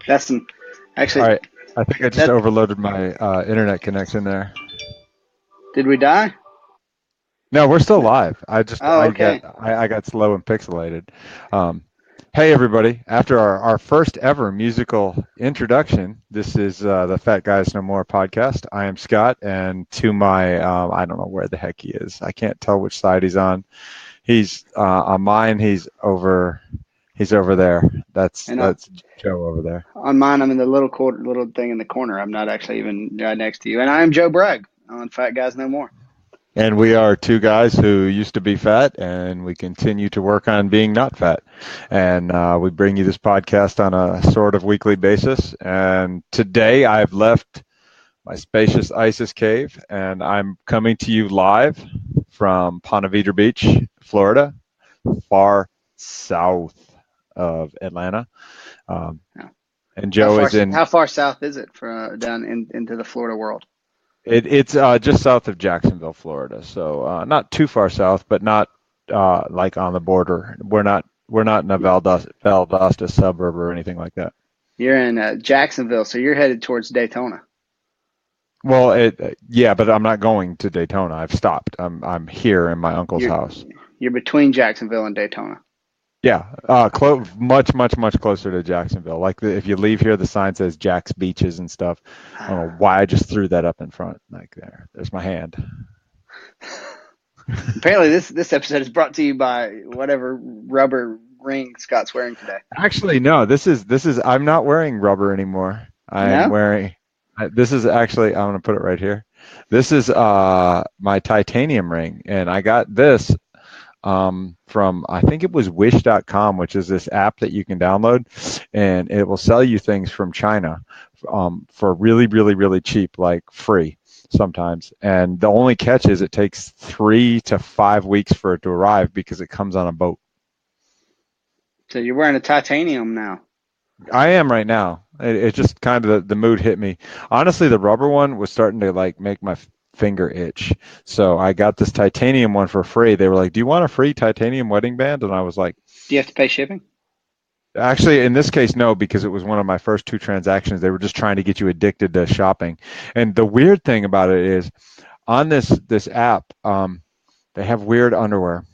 That's some, All actually, right. I think I just that, overloaded my internet connection there. did we die? No, we're still No. live. Oh, okay. I got slow and pixelated. Um, hey everybody! After our first ever musical introduction, this is the Fat Guys No More podcast. I am Scott, and to my I don't know where the heck he is. I can't tell which side he's on. He's on mine. He's over. He's over there. And That's Joe over there. on mine, I'm in the little thing in the corner. I'm not actually even right next to you. And I am Joe Bragg on Fat Guys No More. And we are two guys who used to be fat, and we continue to work on being not fat. And we bring you this podcast on a sort of weekly basis. And today I've left my spacious ISIS cave, and I'm coming to you live from Ponte Vedra Beach, Florida, far south of Atlanta. Um, Yeah. and Joe is in. How far south is it from down into the Florida world? It's just south of Jacksonville, Florida. So not too far south, but not like on the border. We're not in a Valdosta suburb or anything like that. You're in Jacksonville, so you're headed towards Daytona. Well, yeah, but I'm not going to Daytona. I've stopped. I'm here in my uncle's You're house. you're between Jacksonville and Daytona. Yeah, much closer to Jacksonville. Like if you leave here, the sign says Jack's Beaches and stuff. I don't know why I just threw that up in front. Like there's my hand. Apparently, this episode is brought to you by whatever rubber ring Scott's wearing today. Actually, no. This is. I'm not wearing rubber anymore. I'm No? wearing. This is actually. I'm gonna put it right here. This is my titanium ring, and I got this from I think it was Wish.com, which is this app that you can download, and it will sell you things from China for really, really, really cheap, like free sometimes. And the only catch is it takes 3 to 5 weeks for it to arrive because it comes on a boat. So you're wearing a titanium now. I am right now. It just kind of the mood hit me. Honestly, the rubber one was starting to like make my finger itch. So I got this titanium one for free. They were like, "Do you want a free titanium wedding band?" And I was like, Do you have to pay shipping? "Actually, in this case, no, because it was one of my first two transactions. They were just trying to get you addicted to shopping." And the weird thing about it is, on this app, they have weird underwear.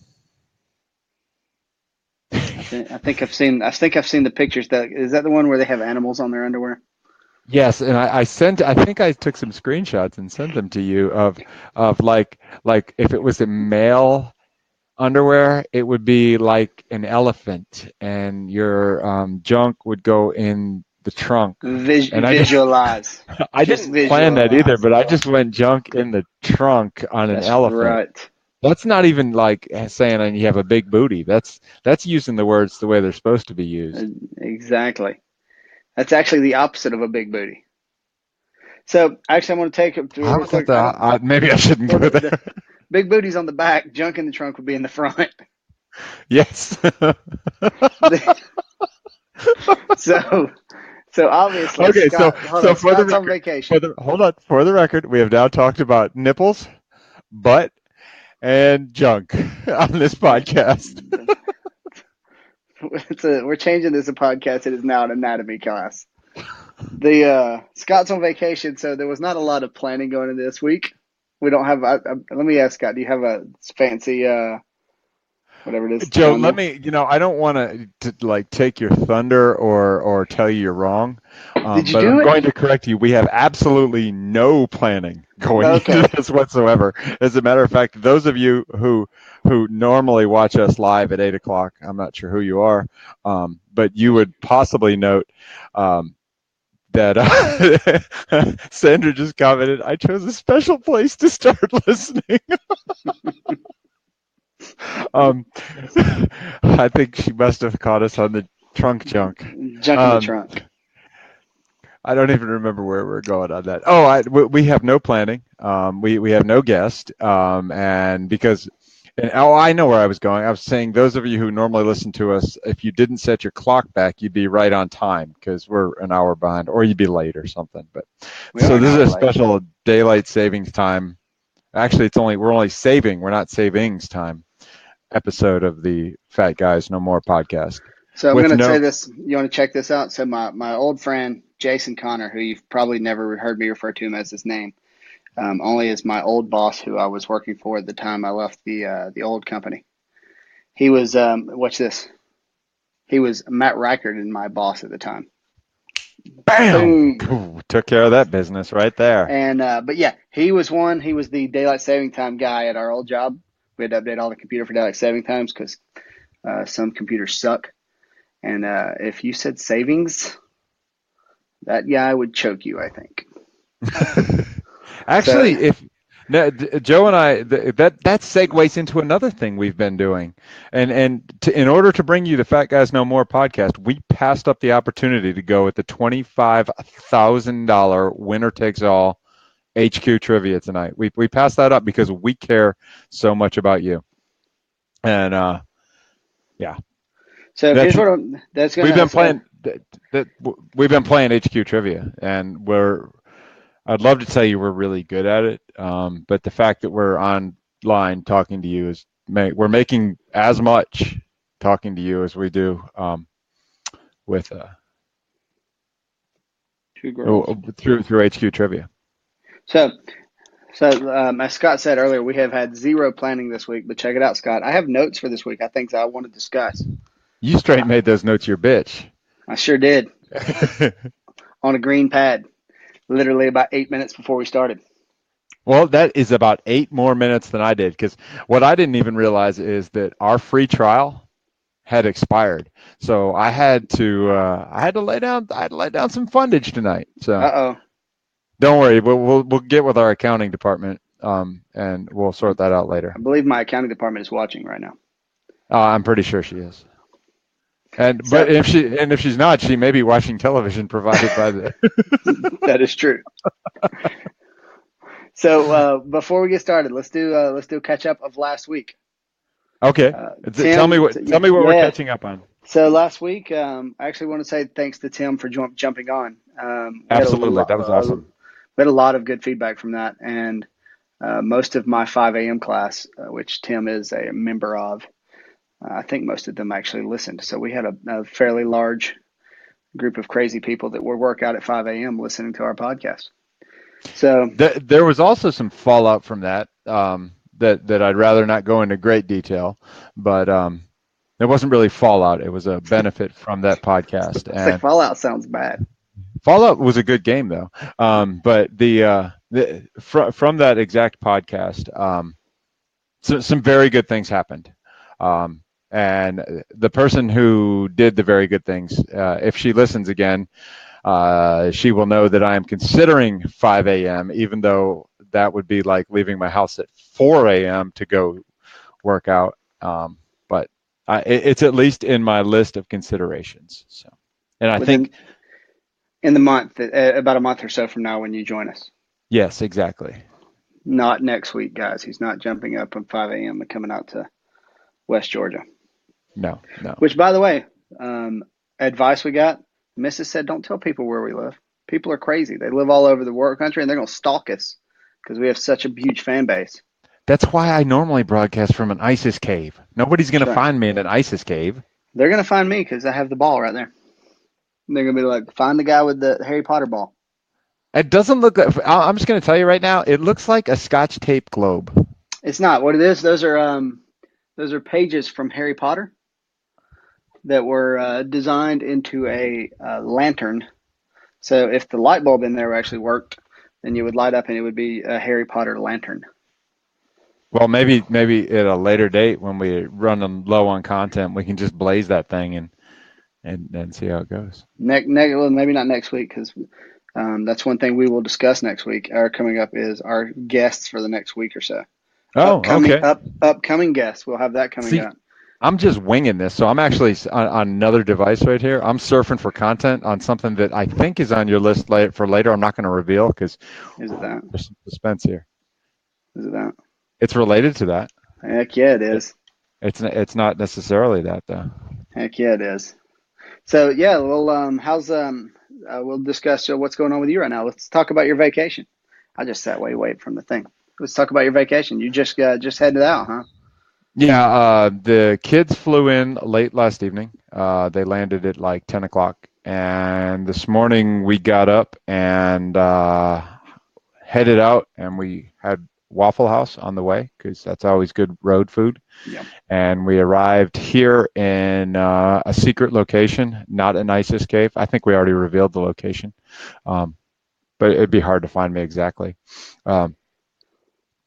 I think I've seen the pictures. Is that the one where they have animals on their underwear? Yes, and I think I took some screenshots and sent them to you of like if it was a male underwear, it would be like an elephant, and your junk would go in the trunk. And Visualize. I Just didn't plan that either, visualize. but I just went junk in the trunk on an That's elephant. right. That's not even like saying you have a big booty. That's using the words the way they're supposed to be used. Exactly. That's actually the opposite of a big booty. So actually, I'm going to take it through How real is that quick. I don't. maybe I shouldn't Well, go the there. big booty's on the back. Junk in the trunk would be in the front. Yes. so so obviously Okay, for the Scott's on record, vacation. hold on, for the record, we have now talked about nipples, butt, and junk on this podcast. We're changing this a podcast. It is now an anatomy class. The Scott's on vacation, so there was not a lot of planning going into this week. We don't have. Let me ask Scott. Do you have a fancy whatever it is Joe, let calendar? me, I don't want to like take your thunder or tell you you're wrong, Did you but do I'm it? going to correct you. We have absolutely no planning going into Okay. this whatsoever. As a matter of fact, those of you who normally watch us live at 8 o'clock, I'm not sure who you are, but you would possibly note that Sandra just commented, "I chose a special place to start listening." Um, I think she must have caught us on the trunk junk. Junk in the Um, trunk. I don't even remember where we're going on that. Oh, we have no planning. We have no guest, and because. And, oh, I know where I was going. I was saying those of you who normally listen to us, if you didn't set your clock back, you'd be right on time because we're an hour behind, or you'd be late or something. But We are so an this is hour a late. special daylight savings time. Actually, we're only saving. We're not savings time episode of the Fat Guys No More podcast. So I'm with going to say no. this. You want to check this out? So my old friend Jason Connor, who you've probably never heard me refer to him as his name, only as my old boss who I was working for at the time I left the old company. He was watch this. He was Matt Reichard and my boss at the time. Bam! Boom. Ooh, took care of that business right there. And but yeah, he was one. He was the daylight saving time guy at our old job. We had to update all the computer for daylight saving times because some computers suck. And if you said savings, that guy would choke you, I think. So, Actually, if no, Joe and I, that segues into another thing we've been doing, and in order to bring you the Fat Guys Know More podcast, we passed up the opportunity to go with the $25,000 winner takes all HQ trivia tonight. We passed that up because we care so much about you, and yeah. so That's here's what that's we've gonna. been So, playing we've been playing HQ trivia, and I'd love to tell you we're really good at it, but the fact that we're online talking to you is we're making as much talking to you as we do with two girls. through HQ trivia. So, as Scott said earlier, we have had zero planning this week. But check it out, Scott. I have notes for this week. I think I want to discuss. You straight made those notes your bitch. I sure did on a green pad, literally about 8 minutes before we started. Well, that is about 8 more minutes than I did, because what I didn't even realize is that our free trial had expired, so I had to lay down some fundage tonight. So Uh-oh. don't worry, we'll get with our accounting department, and we'll sort that out later. I believe my accounting department is watching right now. I'm pretty sure she is. And So, but if she's not, she may be watching television provided by the. that is true. So before we get started, let's do a catch up of last week. Okay, tell me what we're catching up on. So last week, I actually want to say thanks to Tim for jumping on. Absolutely, that was awesome. We had a lot of good feedback from that, and most of my 5 a.m. class, which Tim is a member of, I think most of them actually listened. So we had a fairly large group of crazy people that would work out at 5 a.m. listening to our podcast. So there was also some fallout from that that I'd rather not go into great detail, but it wasn't really fallout. It was a benefit from that podcast. And fallout sounds bad. Fallout was a good game though, but from that exact podcast, some very good things happened. And the person who did the very good things, if she listens again, she will know that I am considering 5 a.m., even though that would be like leaving my house at 4 a.m. to go work out. But it's at least in my list of considerations. So, and I think in the month, about a month or so from now when you join us. Yes, exactly. Not next week, guys. He's not jumping up at 5 a.m. and coming out to West Georgia. No. Which, by the way, advice we got, Mrs. said, don't tell people where we live. People are crazy. They live all over the world country, and they're going to stalk us because we have such a huge fan base. That's why I normally broadcast from an ISIS cave. Nobody's going to find me in an ISIS cave. They're going to find me because I have the ball right there. And they're going to be like, find the guy with the Harry Potter ball. It doesn't look like, I'm just going to tell you right now, it looks like a Scotch tape globe. It's not. What it is, those are pages from Harry Potter that were designed into a lantern. So if the light bulb in there actually worked, then you would light up and it would be a Harry Potter lantern. Well, maybe at a later date when we run low on content, we can just blaze that thing and see how it goes. Well, maybe not next week because that's one thing we will discuss next week. Coming up is our guests for the next week or so. Okay. Upcoming guests. We'll have that coming up. I'm just winging this, so I'm actually on another device right here. I'm surfing for content on something that I think is on your list for later. I'm not going to reveal because is it that? There's some suspense here. Is it that? It's related to that. Heck yeah, it is. It's not necessarily that though. Heck yeah, it is. So yeah, well, we'll discuss what's going on with you right now. Let's talk about your vacation. I just sat way away from the thing. Let's talk about your vacation. You just headed out, huh? Yeah, the kids flew in late last evening. They landed at like 10 o'clock. And this morning we got up and headed out, and we had Waffle House on the way because that's always good road food. Yeah. And we arrived here in a secret location, not an ISIS cave. I think we already revealed the location, but it'd be hard to find me exactly. Um,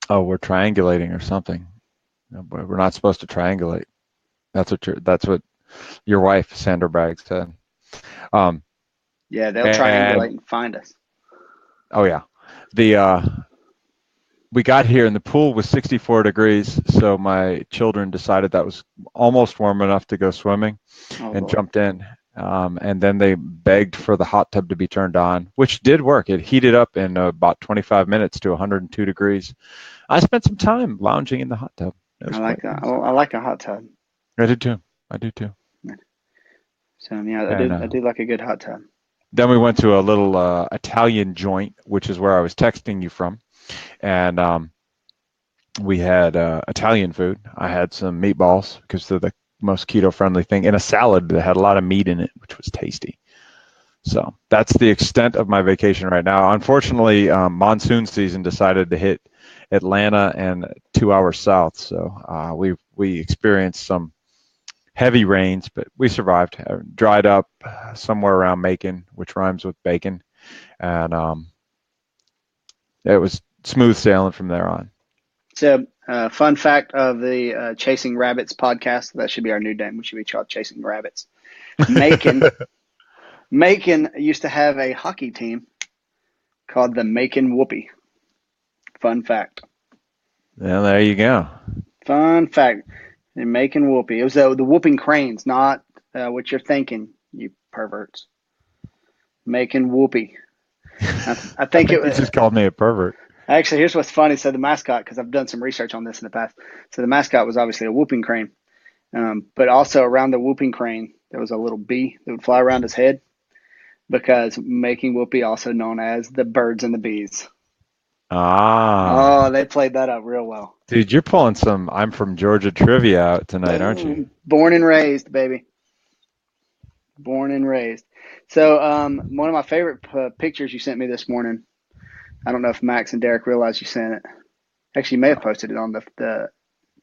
oh, we're triangulating or something. No, we're not supposed to triangulate. That's what your wife, Sandra Bragg, said. Um, Yeah, they'll triangulate and and find us. oh yeah, the we got here and the pool was 64 degrees, so my children decided that was almost warm enough to go swimming Oh, and Lord. jumped in. And then they begged for the hot tub to be turned on, which did work. It heated up in about 25 minutes to 102 degrees. I spent some time lounging in the hot tub. It was I quite like that. nice. I like a hot tub. I did too. I do too. So yeah, And I do like a good hot tub. then we went to a little Italian joint, which is where I was texting you from. And we had Italian food. I had some meatballs because they're the most keto friendly thing, and a salad that had a lot of meat in it, which was tasty. So that's the extent of my vacation right now. Unfortunately, monsoon season decided to hit Atlanta and 2 hours south, so we experienced some heavy rains, but we survived. Dried up somewhere around Macon, which rhymes with bacon, and it was smooth sailing from there on. So, fun fact of the Chasing Rabbits podcast. That should be our new name. We should be called Chasing Rabbits. Macon, Macon used to have a hockey team called the Macon Whoopie. Fun fact. Yeah, there you go. Fun fact. The Macon Whoopie. It was the Whooping Cranes, not what you're thinking, you perverts. Macon Whoopie. I I think think you it. just called me a pervert. Actually, here's what's funny. So the mascot, because I've done some research on this in the past. So the mascot was obviously a whooping crane, but also around the whooping crane there was a little bee that would fly around his head because making whoopee, also known as the birds and the bees. Oh, Ah, they played that up real well. dude, you're pulling some I'm from Georgia trivia out tonight, aren't you? Boom, born and raised, baby. Born and raised. So one of my favorite pictures you sent me this morning. I don't know if Max and Derek realized you sent it. Actually, you may have posted it on the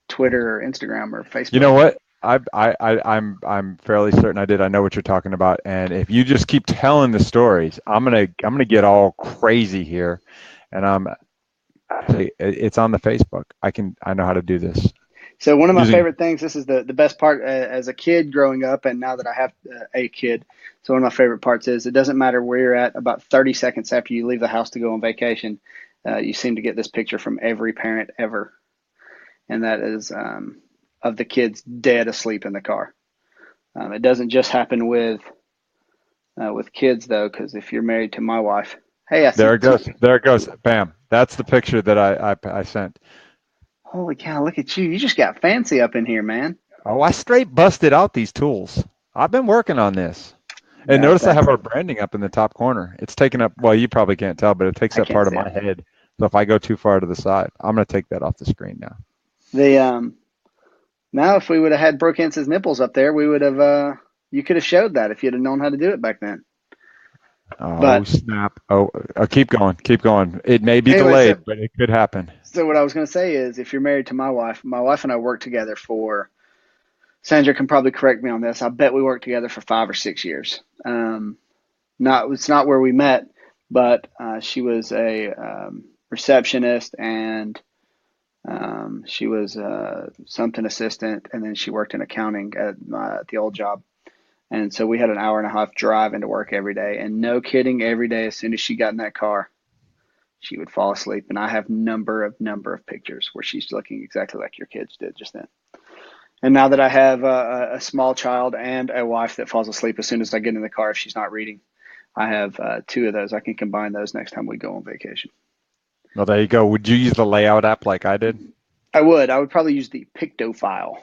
Twitter or Instagram or You Facebook. know what? I'm fairly certain I did. I know what you're talking about. And if you just keep telling the stories, I'm gonna get all crazy here. And it's on the Facebook. I know how to do this So one of my using. favorite things, this is the best part as a kid growing up, and now that I have a kid. So one of my favorite parts is it doesn't matter where you're at. About 30 seconds after you leave the house to go on vacation, you seem to get this picture from every parent ever, and that is of the kids dead asleep in the car. It doesn't just happen with kids though, because if you're married to my wife, hey, I see. There it goes. There it goes. Bam. That's the picture that I sent. Holy cow! Look at you. You just got fancy up in here, man. Oh, I straight busted out these tools. I've been working on this. And notice I That's have our branding up in the top corner. It's taking up, well, you probably can't tell, but it takes I up can't part of see my it. head. So if I go too far to the side, I'm going to take that off the screen now. The Now, if we would have had Brooke Hence's nipples up there, we would have. You could have showed that if you'd have known how to do it back then. Oh, But snap. Keep going. Keep going. It may be anyway, delayed, but it could happen. so what I was going to say is, if you're married to my wife and I worked together for. Sandra can probably correct me on this. I bet we worked together for 5 or 6 years. Not it's not where we met, but she was a receptionist and she was something assistant, and then she worked in accounting at the old job. And so we had an hour and a half drive into work every day. And no kidding, every day as soon as she got in that car, she would fall asleep. And I have number of pictures where she's looking exactly like your kids did just then. And now that I have a small child and a wife that falls asleep as soon as I get in the car if she's not reading, I have two of those. I can combine those next time we go on vacation. Well, there you go. Would you use the layout app like I did? I would. I would probably use the Picto file.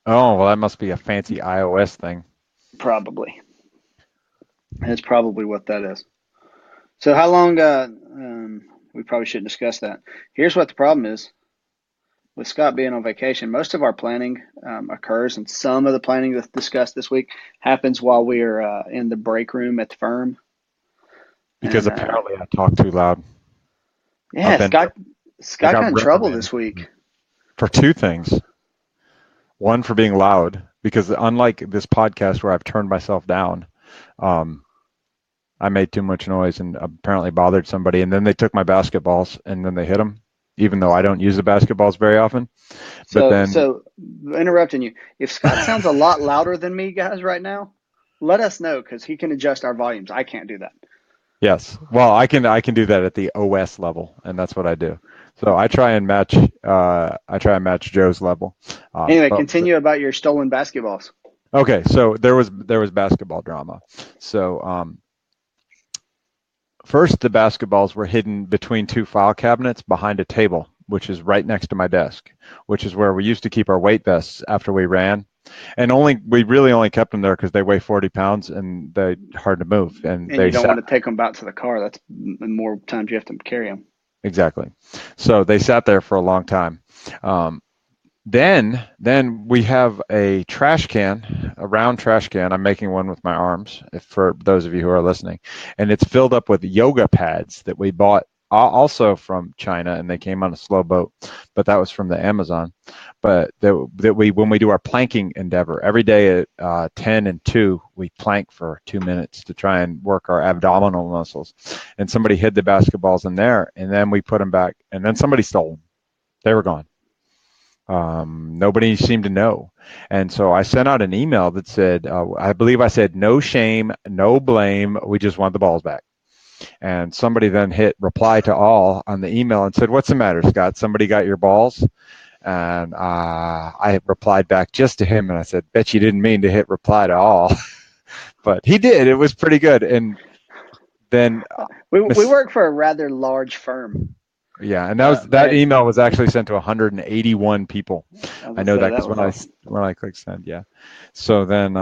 Oh, well, that must be a fancy iOS thing. Probably. That's probably what that is. So how long? We probably shouldn't discuss that. Here's what the problem is. with Scott being on vacation, most of our planning occurs, and some of the planning that's discussed this week happens while we are in the break room at the firm. Because And apparently I talk too loud. yeah, I Scott got got in trouble reprimanded this week. for two things. One, for being loud, because unlike this podcast where I've turned myself down, um, I made too much noise and apparently bothered somebody. And then they took my basketballs and then they hit them, even though I don't use the basketballs very often. But then, So interrupting you, if Scott sounds a lot louder than me, guys, right now, let us know because he can adjust our volumes. I can't do that. yes, well, I can do that at the OS level, and that's what I do. So I try and match Joe's level. Anyway, But continue about your stolen basketballs. okay, so there was basketball drama. So first, the basketballs were hidden between two file cabinets behind a table, which is right next to my desk, which is where we used to keep our weight vests after we ran. And we really only kept them there because they weigh 40 pounds and they're hard to move. And And you they don't sat want to take them back to the car. That's more times you have to carry them. exactly. So they sat there for a long time. Um, then we have a trash can, a round trash can. I'm making one with my arms, for those of you who are listening, and it's filled up with yoga pads that we bought also from China, and they came on a slow boat, but that was from the Amazon. But that we when we do our planking endeavor every day at 10 and 2, we plank for 2 minutes to try and work our abdominal muscles. And somebody hid the basketballs in there, and then we put them back, and then somebody stole them. They were gone. Nobody seemed to know. And so I sent out an email that said, I believe I said, no shame, no blame. We just want the balls back. And somebody then hit reply to all on the email and said, what's the matter, Scott? Somebody got your balls? And I replied back just to him and I said, bet you didn't mean to hit reply to all. But he did. It was pretty good. And then, We work for a rather large firm. yeah, and that They, email was actually sent to 181 people. I was I gonna know say that that because was awesome. when I click send, yeah. So then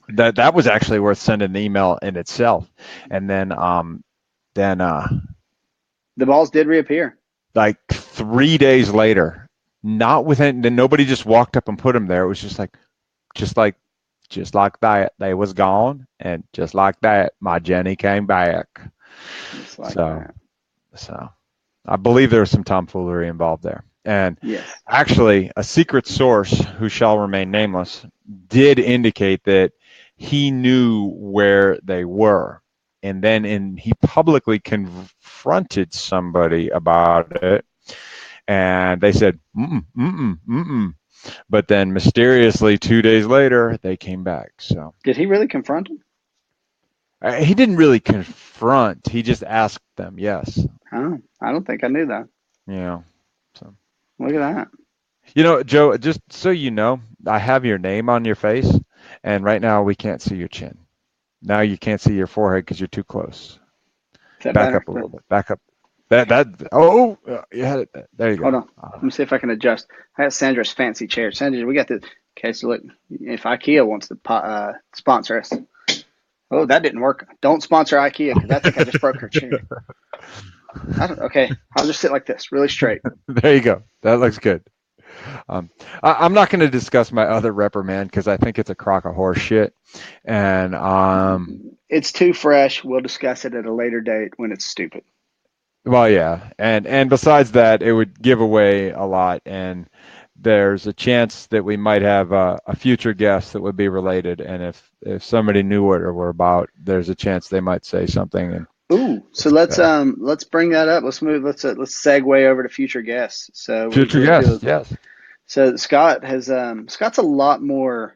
that was actually worth sending an email in itself. And then The balls did reappear. like 3 days later, not within, nobody just walked up and put them there. It was just like just like that, they was gone, and just like that, my Jenny came back. Just like So that. so I believe there was some tomfoolery involved there. And Yes. actually, a secret source who shall remain nameless did indicate that he knew where they were. And then he publicly confronted somebody about it. And they said, mm-mm, mm-mm, mm-mm. But then mysteriously, 2 days later, they came back. So Did he really confront him? he didn't really confront. He just asked them, yes. Oh, I don't think I knew that. You know, so. Look at that. You know, Joe, just so you know, I have your name on your face, and right now we can't see your chin. Now you can't see your forehead because you're too close. Is that Back better? up a little bit. Back up. Oh, you had it. There you Hold go. on. Let me see if I can adjust. I got Sandra's fancy chair. Sandra, we got this. Okay, so look, if IKEA wants to sponsor us. Oh, that didn't work. Don't sponsor IKEA because I think I just broke her chair. Okay, I'll just sit like this, really straight. There you go. That looks good. I'm not going to discuss my other reprimand because I think it's a crock of horse shit. And It's too fresh. We'll discuss it at a later date when it's stupid. well, yeah, and besides that, it would give away a lot, and there's a chance that we might have a future guest that would be related, and if somebody knew what we're about, there's a chance they might say something. And Ooh, so let's bring that up. Let's segue over to future guests. So future we'll do. guest, yes. So Scott's a lot more.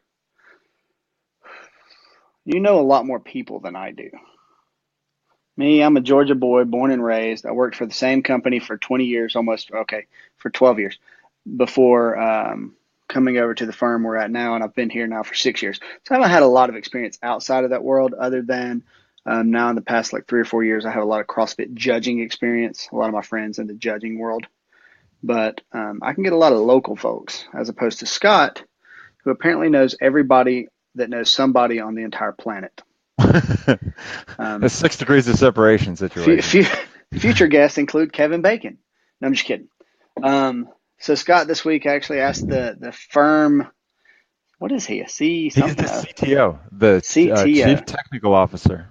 You know a lot more people than I do. Me, I'm a Georgia boy, born and raised. I worked for the same company for 20 years, almost, okay, for 12 years before coming over to the firm we're at now, and I've been here now for 6 years. So I haven't had a lot of experience outside of that world other than now in the past like 3 or 4 years, I have a lot of CrossFit judging experience, a lot of my friends in the judging world. But I can get a lot of local folks as opposed to Scott, who apparently knows everybody that knows somebody on the entire planet. A 6 degrees of separation situation. Future guests include Kevin Bacon. No, I'm just kidding. So Scott this week actually asked the firm, what is he? A C He's the something? CTO, the CTO. Chief Technical Officer.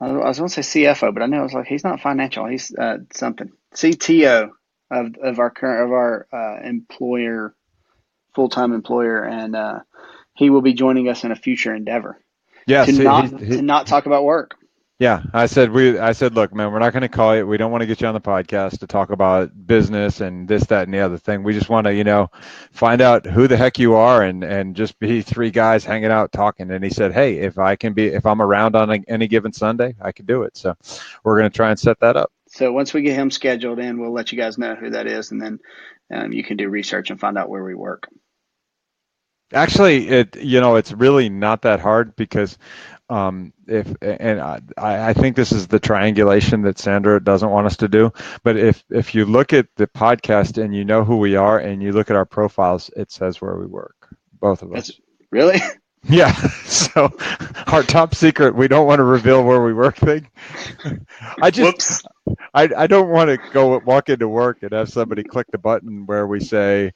I was going to say CFO, but I know I was like, he's not financial. He's something. CTO of our employer, full-time employer, and he will be joining us in a future endeavor to Yes, not talk about work. yeah. I said, look, man, we're not going to call you. We don't want to get you on the podcast to talk about business and this, that, and the other thing. We just want to, find out who the heck you are and just be three guys hanging out talking. And he said, hey, if I'm around on any given Sunday, I can do it. So we're going to try and set that up. So once we get him scheduled in, we'll let you guys know who that is, and then you can do research and find out where we work. Actually, it's really not that hard because I think this is the triangulation that Sandra doesn't want us to do. But if you look at the podcast and you know who we are and you look at our profiles, it says where we work, both of us. Really? Yeah. So our top secret, we don't want to reveal where we work thing. Whoops. I don't want to walk into work and have somebody click the button where we say,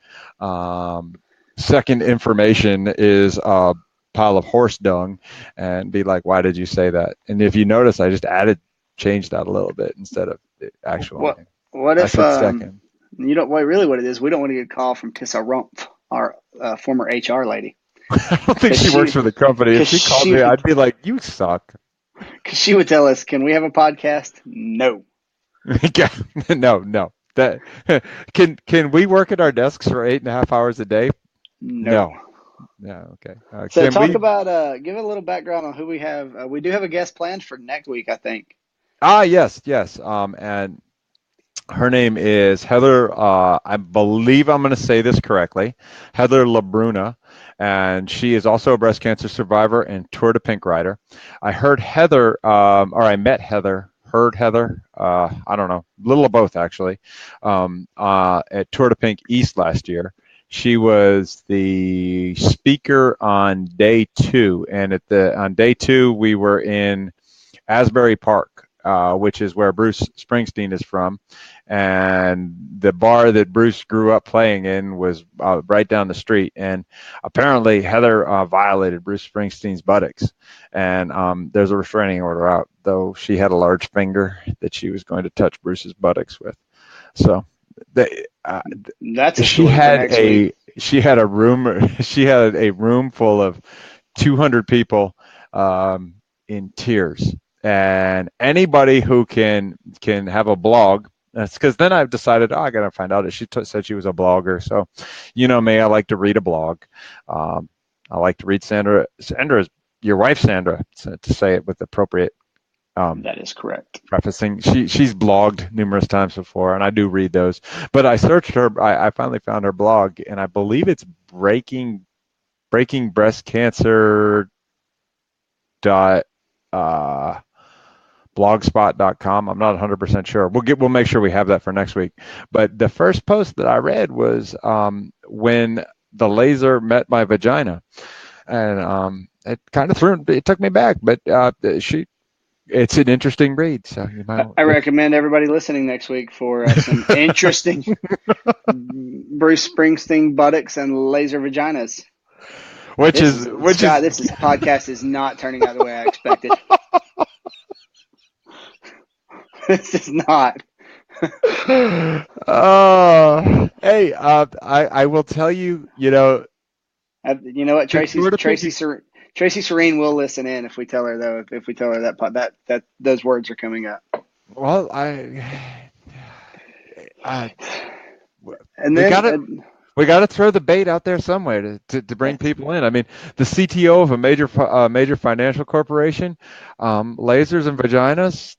second information is a pile of horse dung, and be like, why did you say that? And if you notice, I just changed that a little bit instead of the actual name. What if second? You don't? Really, what it is? We don't want to get a call from Tissa Rumpf, our former HR lady. I don't think she works for the company. If she called me, I'd be like, you suck. Because she would tell us, "Can we have a podcast?" No. No. That can we work at our desks for 8.5 hours a day? No. Okay. So talk about give a little background on who we have. We do have a guest planned for next week, I think. Yes. And her name is Heather. I believe I'm going to say this correctly. Heather LaBruna, and she is also a breast cancer survivor and Tour de Pink rider. I heard Heather, or I met Heather. Heard Heather, I don't know, a little of both actually, at Tour de Pink East last year. She was the speaker on day 2, and on day 2 we were in Asbury Park, which is where Bruce Springsteen is from, and the bar that Bruce grew up playing in was right down the street. And apparently Heather violated Bruce Springsteen's buttocks, and there's a restraining order out, though she had a large finger that she was going to touch Bruce's buttocks with. So that's a story for next week. She had a room full of 200 people in tears. And anybody who can have a blog, that's because then I've decided, I got to find out. She said she was a blogger. So, me, I like to read a blog. I like to read Sandra's, your wife, Sandra, to say it with appropriate. That is correct. Prefacing. She's blogged numerous times before, and I do read those. But I searched her. I finally found her blog, and I believe it's breaking breast cancer blogspot.com. I'm not 100% sure. We'll make sure we have that for next week. But the first post that I read was when the laser met my vagina, and it kind of took me back. But it's an interesting read. So I recommend everybody listening next week for some interesting Bruce Springsteen buttocks and laser vaginas. This podcast is not turning out the way I expected. This is not. Hey, I will tell you, you know what, Tracy Serene will listen in if we tell her, though, if we tell her that those words are coming up. Well, we got to throw the bait out there somewhere to bring people in. I mean, the CTO of a major financial corporation, lasers and vaginas,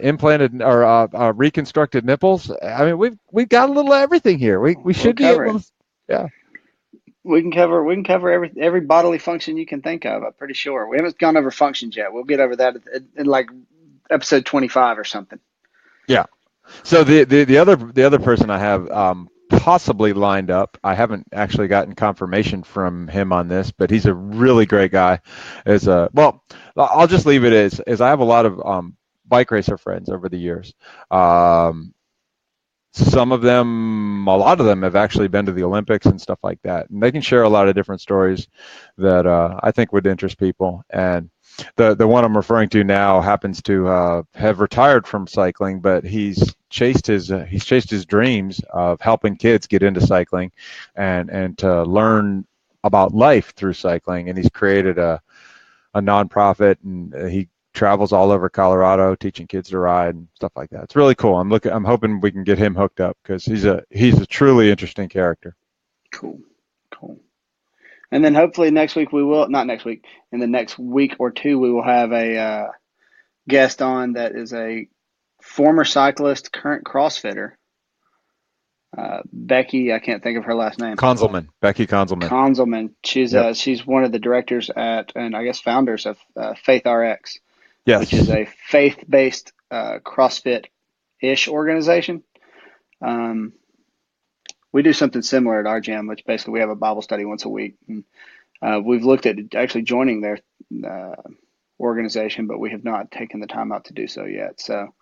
implanted or reconstructed nipples. I mean, we've got a little of everything here. We should be able to, yeah. We can cover every bodily function you can think of. I'm pretty sure. We haven't gone over functions yet. We'll get over that in like episode 25 or something. Yeah. So the other person I have possibly lined up. I haven't actually gotten confirmation from him on this, but he's a really great guy. I'll just leave it as I have a lot of bike racer friends over the years. some of them, a lot of them have actually been to the Olympics and stuff like that. And they can share a lot of different stories that I think would interest people. And the one I'm referring to now happens to have retired from cycling, but he's chased his dreams of helping kids get into cycling and to learn about life through cycling. And he's created a nonprofit, and he travels all over Colorado teaching kids to ride and stuff like that. It's really cool. I'm hoping we can get him hooked up because he's a truly interesting character. Cool. And then hopefully next week not next week, in the next week or two, we will have a guest on that is a former cyclist, current CrossFitter. Becky, I can't think of her last name. Becky Konzelman. She's one of the directors and I guess founders of Faith RX, Yes. which is a faith-based CrossFit-ish organization. We do something similar at our gym, which basically we have a Bible study once a week. And, we've looked at actually joining their organization, but we have not taken the time out to do so yet. So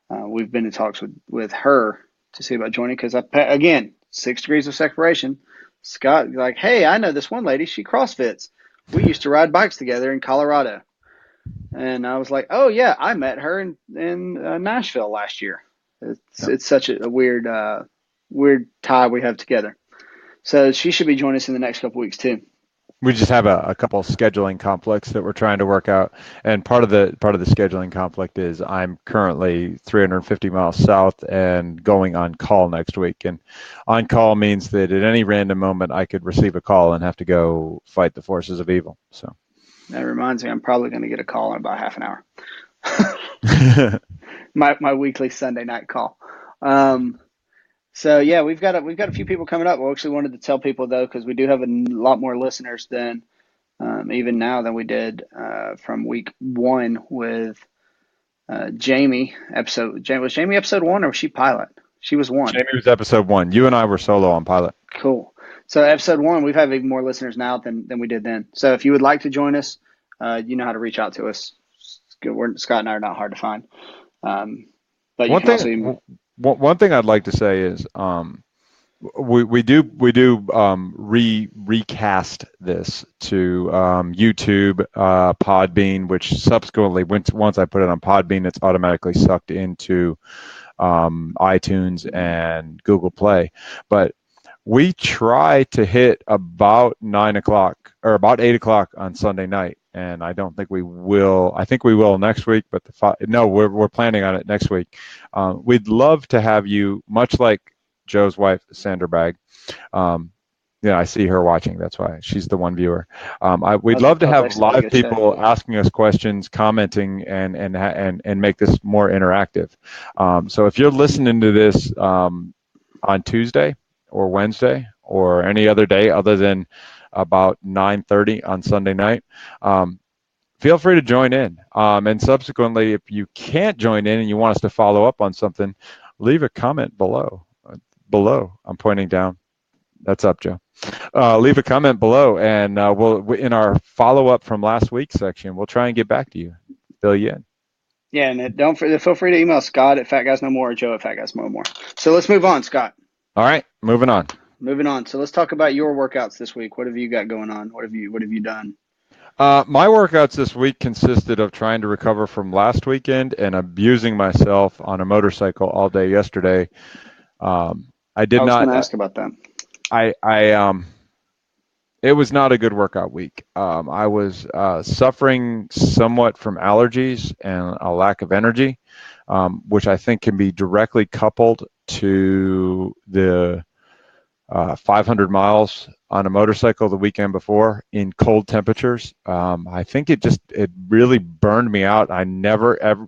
we've been in talks with her to see about joining because, again, 6 degrees of separation. Scott, like, hey, I know this one lady. She CrossFits. We used to ride bikes together in Colorado. And I was like, oh, yeah, I met her in Nashville last year. It's such a weird tie we have together. So she should be joining us in the next couple weeks, too. We just have a couple scheduling conflicts that we're trying to work out, and part of the scheduling conflict is I'm currently 350 miles south and going on call next week. And on call means that at any random moment I could receive a call and have to go fight the forces of evil. So that reminds me, I'm probably going to get a call in about half an hour. my weekly Sunday night call. So yeah, we've got a few people coming up. We actually wanted to tell people though, because we do have a lot more listeners than even now than we did from week 1 with Jamie. Was Jamie episode 1 or was she pilot? She was 1. Jamie was episode 1. You and I were solo on pilot. Cool. So episode 1, we've had even more listeners now than we did then. So if you would like to join us, you know how to reach out to us. Scott and I are not hard to find. But you can also one thing I'd like to say is we do recast this to YouTube, Podbean, which subsequently once I put it on Podbean, it's automatically sucked into iTunes and Google Play. But we try to hit about 9 o'clock or about 8 o'clock on Sunday night. And I don't think we will. I think we will next week, but we're planning on it next week. We'd love to have you, much like Joe's wife, Sandra Bagg. I see her watching. That's why she's the one viewer. We'd love to have live people asking us questions, commenting, and make this more interactive. So if you're listening to this on Tuesday or Wednesday or any other day other than about 9:30 on Sunday night, feel free to join in. And subsequently, if you can't join in and you want us to follow up on something, leave a comment below. I'm pointing down. That's up, Joe. Leave a comment below, and we'll in our follow-up from last week's section, we'll try and get back to you, fill you in. Yeah, and feel free to email Scott at FatGuysNoMore or Joe at FatGuysNoMore. So let's move on, Scott. All right, moving on. So let's talk about your workouts this week. What have you got going on? What have you done? My workouts this week consisted of trying to recover from last weekend and abusing myself on a motorcycle all day yesterday. I was going to ask about that. It was not a good workout week. I was suffering somewhat from allergies and a lack of energy, which I think can be directly coupled to the 500 miles on a motorcycle the weekend before in cold temperatures. I think it really burned me out. I never ever,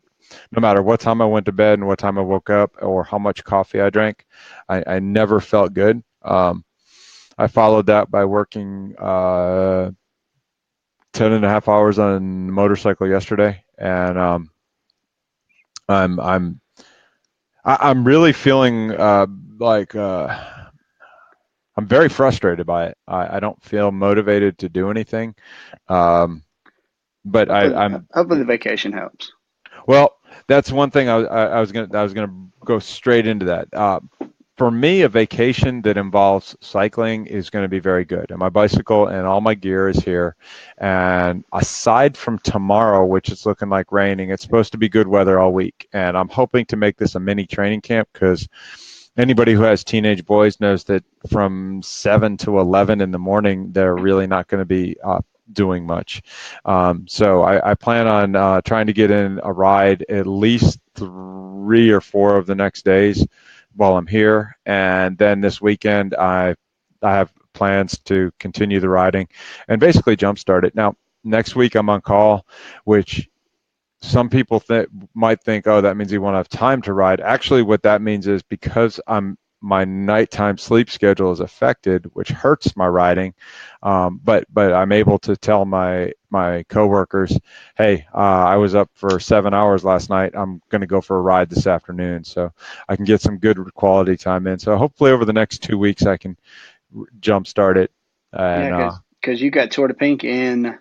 no matter what time I went to bed and what time I woke up or how much coffee I drank, I never felt good. I followed that by working 10 and a half hours on a motorcycle yesterday, and I'm really feeling like I'm very frustrated by it. I don't feel motivated to do anything, but hopefully the vacation helps. Well, That's one thing I was gonna go straight into that. For me, a vacation that involves cycling is going to be very good. And my bicycle and all my gear is here. And aside from tomorrow, which is looking like raining, it's supposed to be good weather all week. And I'm hoping to make this a mini training camp because anybody who has teenage boys knows that from 7 to 11 in the morning, they're really not going to be doing much. So I plan on trying to get in a ride at least 3 or 4 of the next days while I'm here. And then this weekend, I have plans to continue the riding and basically jumpstart it. Now, next week I'm on call, which some people might think, oh, that means you won't have time to ride. Actually, what that means is because my nighttime sleep schedule is affected, which hurts my riding. But I'm able to tell my coworkers, hey, I was up for 7 hours last night. I'm going to go for a ride this afternoon, so I can get some good quality time in. So hopefully over the next 2 weeks I can jumpstart it. And Yeah, because you got Tour de Pink in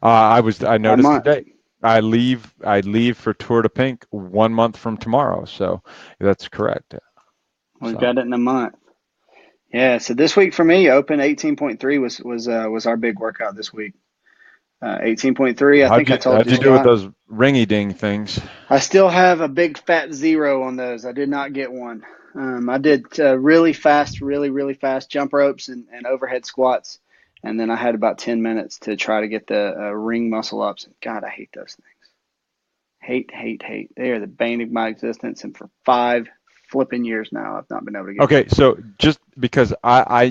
I a noticed month. today. I leave for Tour de Pink 1 month from tomorrow, so that's correct. We've So got it in a month. Yeah, so this week for me, Open 18.3 was our big workout this week. 18.3, I think I told how'd you, you do with Scott. those ringy ding things? I still have a big fat zero on those. I did not get one. I did really fast, really fast jump ropes and overhead squats, and then I had about 10 minutes to try to get the ring muscle ups. God, I hate those things. Hate. They are the bane of my existence, and for 5 flipping years now, I've not been able to get Okay, one. so just because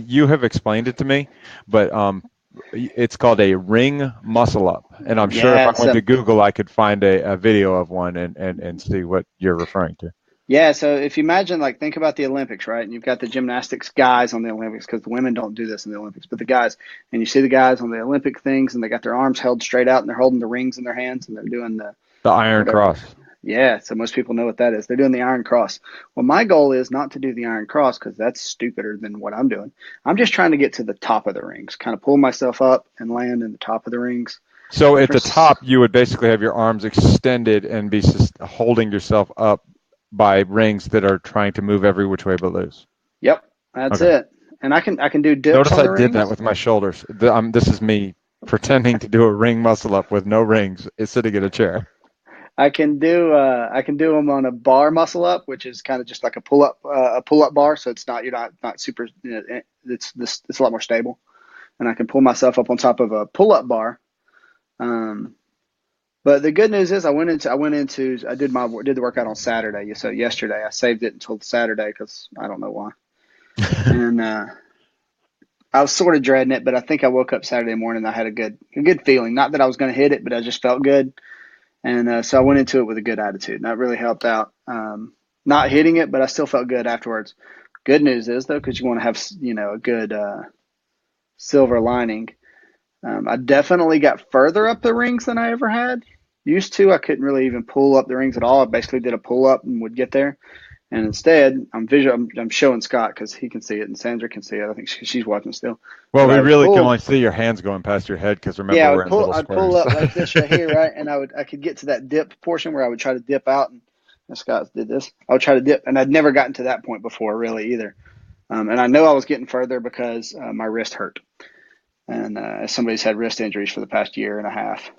you have explained it to me, but it's called a ring muscle up, and I'm sure if Yeah, I it's went to Google, I could find a video of one and see what you're referring to. yeah. So if you imagine, like, think about the Olympics, right? And you've got the gymnastics guys on the Olympics because the women don't do this in the Olympics, but the guys, and you see the guys on the Olympic things, and they got their arms held straight out, and they're holding the rings in their hands, and they're doing the The Iron whatever. Cross. Yeah, so most people know what that is. They're doing the Iron Cross. Well, my goal is not to do the Iron Cross because that's stupider than what I'm doing. I'm just trying to get to the top of the rings, kind of pull myself up and land in the top of the rings. So And at for the top, you would basically have your arms extended and be holding yourself up by rings that are trying to move every which way but loose. yep, that's Okay. it. And I can do dips Notice on I the did that rings. with my shoulders. This is me pretending to do a ring muscle up with no rings, sitting in a chair. I can do them on a bar muscle up, which is kind of just like a pull up bar. So it's not you're not super. It's a lot more stable, and I can pull myself up on top of a pull up bar. Um, but the good news is I did the workout on Saturday. So yesterday I saved it until Saturday because I don't know why, and I was sort of dreading it, but I think I woke up Saturday morning and I had a good feeling. Not that I was going to hit it, but I just felt good. And so I went into it with a good attitude, and that really helped out. Not hitting it, but I still felt good afterwards. Good news is though, because you want to have a good silver lining. I definitely got further up the rings than I ever had. Used to, I couldn't really even pull up the rings at all. I basically did a pull up and would get there. And instead, I'm showing Scott because he can see it, and Sandra can see it. I think she's watching still. Well, But we I would really can pull. only see your hands going past your head because Yeah, remember we're in little I'd pull squares. up like this right here, right, and I could get to that dip portion where I would try to dip out, and Scott did this. I would try to dip, and I'd never gotten to that point before, really either. And I know I was getting further because my wrist hurt, and somebody's had wrist injuries for the past year and a half,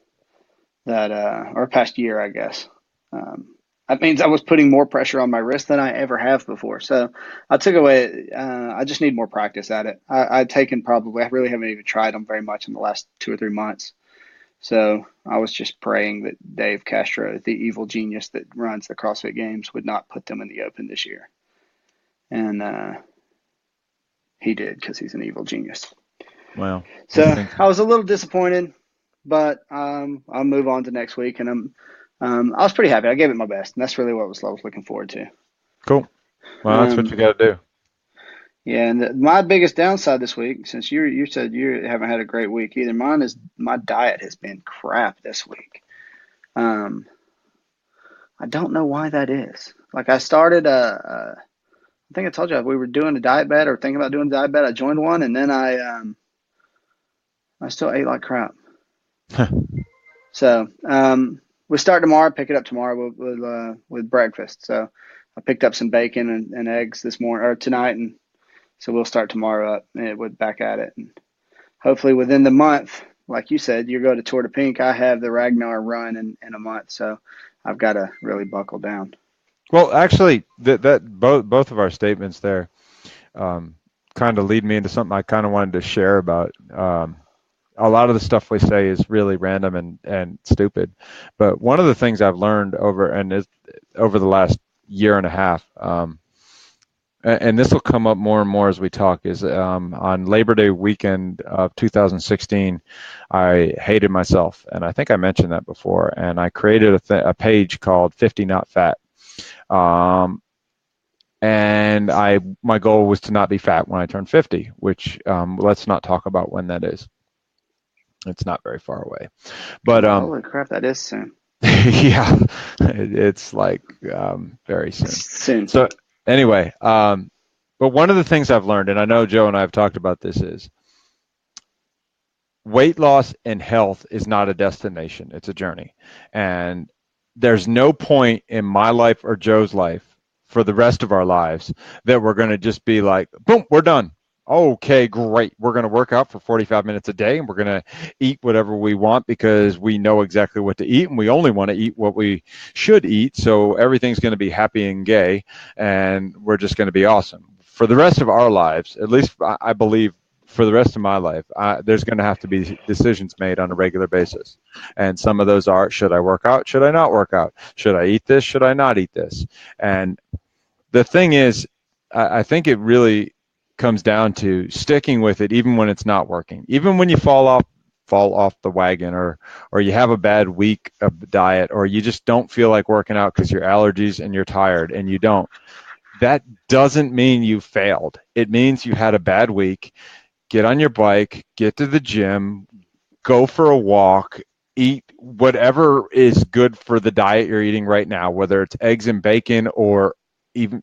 or past year, I guess. Um, that means I was putting more pressure on my wrist than I ever have before. So I took away. I just need more practice at it. I'd taken probably. I really haven't even tried them very much in the last 2 or 3 months. So I was just praying that Dave Castro, the evil genius that runs the CrossFit Games, would not put them in the Open this year. And he did because he's an evil genius. Well, So these things. I was a little disappointed, but I'll move on to next week. And I was pretty happy. I gave it my best, and that's really what I was looking forward to. Cool. Well, that's what you Um, got to do. yeah, and my biggest downside this week, since you said you haven't had a great week either, mine is my diet has been crap this week. Um, I don't know why that is. Like I started I think I told you we were doing a diet bed or thinking about doing a diet bed. I joined one and then I still ate like crap. So we start tomorrow. Pick it up tomorrow with breakfast. So I picked up some bacon and eggs this morning or tonight, and so we'll start tomorrow up with back at it. And hopefully within the month, like you said, you go to Tour de Pink. I have the Ragnar run in a month, so I've got to really buckle down. Well, actually, that both of our statements there kind of lead me into something I kind of wanted to share about. A lot of the stuff we say is really random and stupid, but one of the things I've learned over the last year and a half, and this will come up more and more as we talk, is on Labor Day weekend of 2016, I hated myself, and I think I mentioned that before, and I created a page called 50 Not Fat. And my goal was to not be fat when I turned 50, which let's not talk about when that is. It's not very far away, but holy crap, that is soon. yeah, it's like very soon. Soon. So anyway, but one of the things I've learned, and I know Joe and I have talked about this, is weight loss and health is not a destination; it's a journey. And there's no point in my life or Joe's life for the rest of our lives that we're going to just be like, boom, we're done. Okay, great. We're going to work out for 45 minutes a day and we're going to eat whatever we want because we know exactly what to eat and we only want to eat what we should eat. So everything's going to be happy and gay and we're just going to be awesome. For the rest of our lives, at least I believe for the rest of my life, there's going to have to be decisions made on a regular basis. And some of those are, should I work out? Should I not work out? Should I eat this? Should I not eat this? And the thing is, I think it really comes down to sticking with it even when it's not working, even when you fall off the wagon or you have a bad week of diet or you just don't feel like working out because your allergies and you're tired and you don't. That doesn't mean you failed. It means you had a bad week. Get on your bike, get to the gym, go for a walk, eat whatever is good for the diet you're eating right now, whether it's eggs and bacon or even,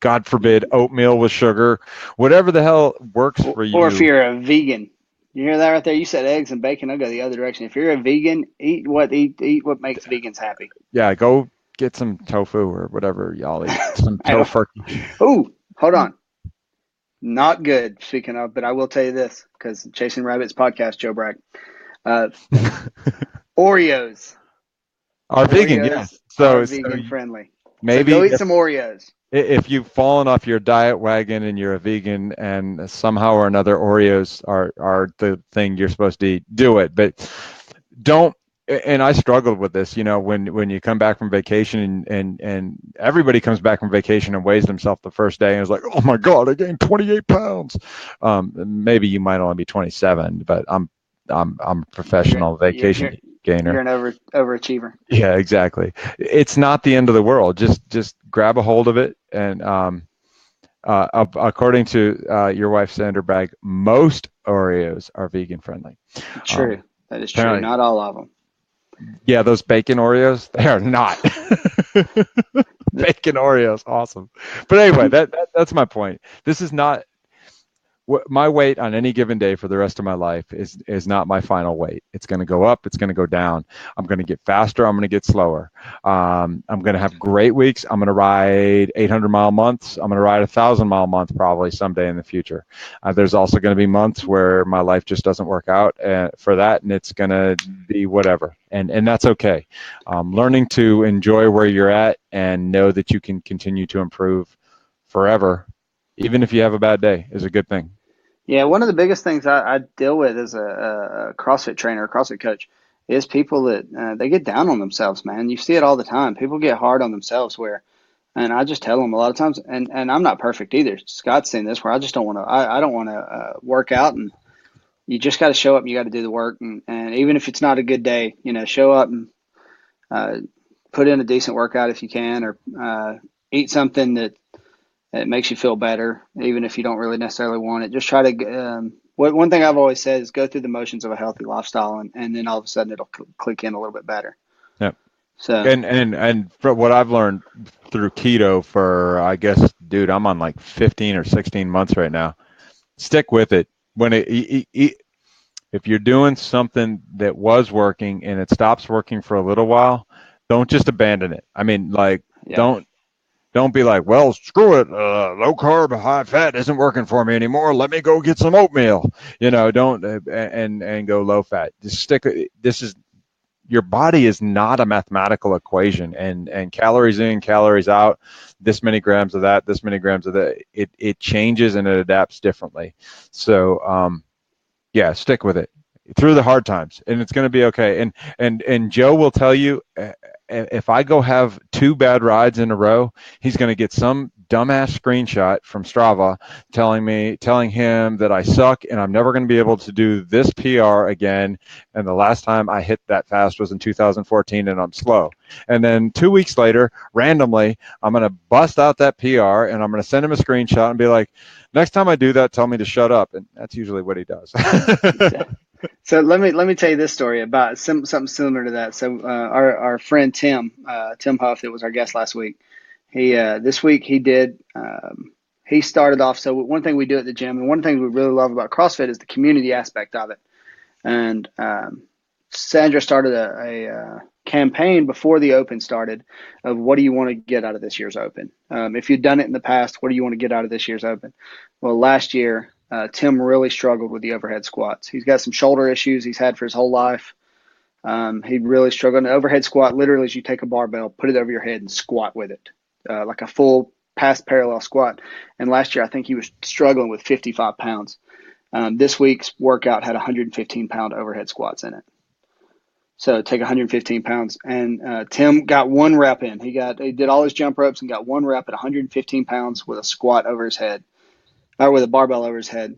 God forbid, oatmeal with sugar, whatever the hell works for you. Or if you're a vegan, you hear that right there? You said eggs and bacon. I'll go the other direction. If you're a vegan, eat what makes vegans happy. Yeah, go get some tofu or whatever y'all eat. Some tofu. Oh, hold on. Not good, speaking of, but I will tell you this, because Chasing Rabbits podcast, Joe Bragg. Oreos. Are vegan, yes. So vegan friendly. Maybe so go eat some Oreos. If you've fallen off your diet wagon and you're a vegan and somehow or another Oreos are the thing you're supposed to eat, do it. But don't, and I struggled with this, when you come back from vacation and everybody comes back from vacation and weighs themselves the first day and is like, oh my God, I gained 28 pounds. Maybe you might only be 27, but I'm a professional vacation gainer. You're an overachiever. Yeah, exactly. It's not the end of the world. Just grab a hold of it. And according to your wife, Sandra Bragg, most Oreos are vegan friendly. True. That is true. Not all of them. Yeah, those bacon Oreos, they are not. Bacon Oreos, awesome. But anyway, that's my point. This is not my weight on any given day for the rest of my life is not my final weight. It's going to go up. It's going to go down. I'm going to get faster. I'm going to get slower. I'm going to have great weeks. I'm going to ride 800-mile months. I'm going to ride 1,000-mile month probably someday in the future. There's also going to be months where my life just doesn't work out for that, and it's going to be whatever. And that's okay. Learning to enjoy where you're at and know that you can continue to improve forever, even if you have a bad day, is a good thing. Yeah, one of the biggest things I deal with as a CrossFit trainer, a CrossFit coach, is people that they get down on themselves, man. You see it all the time. People get hard on themselves and I just tell them a lot of times, and I'm not perfect either. Scott's seen this where I just don't want to, I don't want to work out, and you just got to show up and you got to do the work. And even if it's not a good day, show up and put in a decent workout if you can, or eat something that makes you feel better, even if you don't really necessarily want it. Just try to, one thing I've always said is go through the motions of a healthy lifestyle, and then all of a sudden it'll click in a little bit better. Yep. So, and for what I've learned through keto for, I guess, dude, I'm on like 15 or 16 months right now. Stick with it. If you're doing something that was working and it stops working for a little while, don't just abandon it. I mean, like, Yeah. don't be like, well, screw it, low carb, high fat isn't working for me anymore. Let me go get some oatmeal. Don't and go low fat. Just stick. This is your body is not a mathematical equation, and calories in, calories out, this many grams of that, this many grams of that. It changes and it adapts differently. So yeah, stick with it through the hard times, and it's going to be okay. And Joe will tell you, if I go have 2 bad rides in a row, he's going to get some dumbass screenshot from Strava telling him that I suck and I'm never going to be able to do this PR again. And the last time I hit that fast was in 2014, and I'm slow. And then 2 weeks later, randomly, I'm going to bust out that PR and I'm going to send him a screenshot and be like, next time I do that, tell me to shut up. And that's usually what he does. So let me tell you this story about something similar to that. So our friend Tim Huff, that was our guest last week. He this week he did. He started off. So one thing we do at the gym, and one thing we really love about CrossFit is the community aspect of it. And Sandra started a campaign before the Open started of what do you want to get out of this year's Open? If you've done it in the past, what do you want to get out of this year's Open? Well, last year, Tim really struggled with the overhead squats. He's got some shoulder issues he's had for his whole life. He really struggled. An overhead squat literally is you take a barbell, put it over your head, and squat with it, like a full past parallel squat. And last year, I think he was struggling with 55 pounds. This week's workout had 115-pound overhead squats in it. So take 115 pounds, and Tim got 1 rep in. He did all his jump ropes and got 1 rep at 115 pounds with a squat over his head, or with a barbell over his head.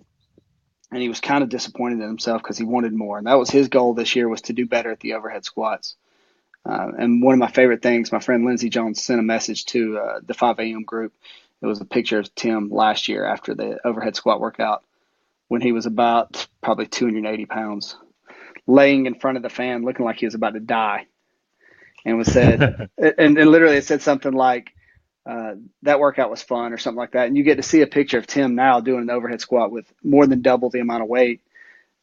And he was kind of disappointed in himself because he wanted more. And that was his goal this year, was to do better at the overhead squats. And one of my favorite things, my friend Lindsey Jones sent a message to the 5 a.m. group. It was a picture of Tim last year after the overhead squat workout when he was about probably 280 pounds, laying in front of the fan looking like he was about to die. And was said, and literally it said something like, that workout was fun or something like that. And you get to see a picture of Tim now doing an overhead squat with more than double the amount of weight.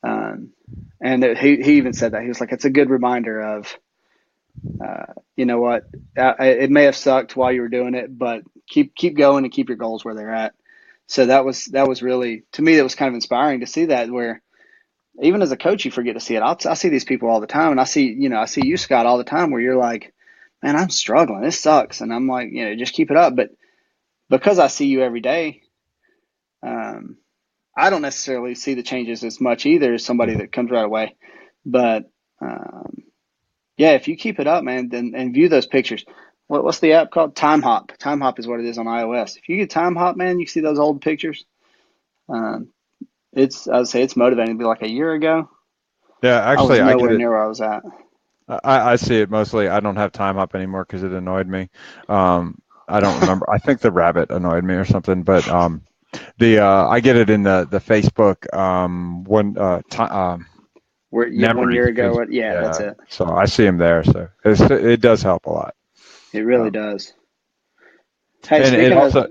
And he even said that. He was like, it's a good reminder of, you know what, it may have sucked while you were doing it, but keep going and keep your goals where they're at. So that was really, to me, that was kind of inspiring to see that, where even as a coach, you forget to see it. I see these people all the time, and I see you, Scott, all the time, where you're like, man, I'm struggling. This sucks. And I'm like, just keep it up. But because I see you every day, I don't necessarily see the changes as much either as somebody that comes right away. But yeah, if you keep it up, man, and view those pictures. What's the app called? Time Hop. Time Hop is what it is on iOS. If you get Time Hop, man, you see those old pictures. I would say it's motivating to be like a year ago. Yeah, I was actually, I get nowhere it. near where I was at. I see it mostly. I don't have time up anymore because it annoyed me. I don't remember. I think the rabbit annoyed me or something. But I get it in the Facebook One memory. year ago, yeah, that's Yeah, it. so I see him there. So it does help a lot. It really Um, does. Hey, and it also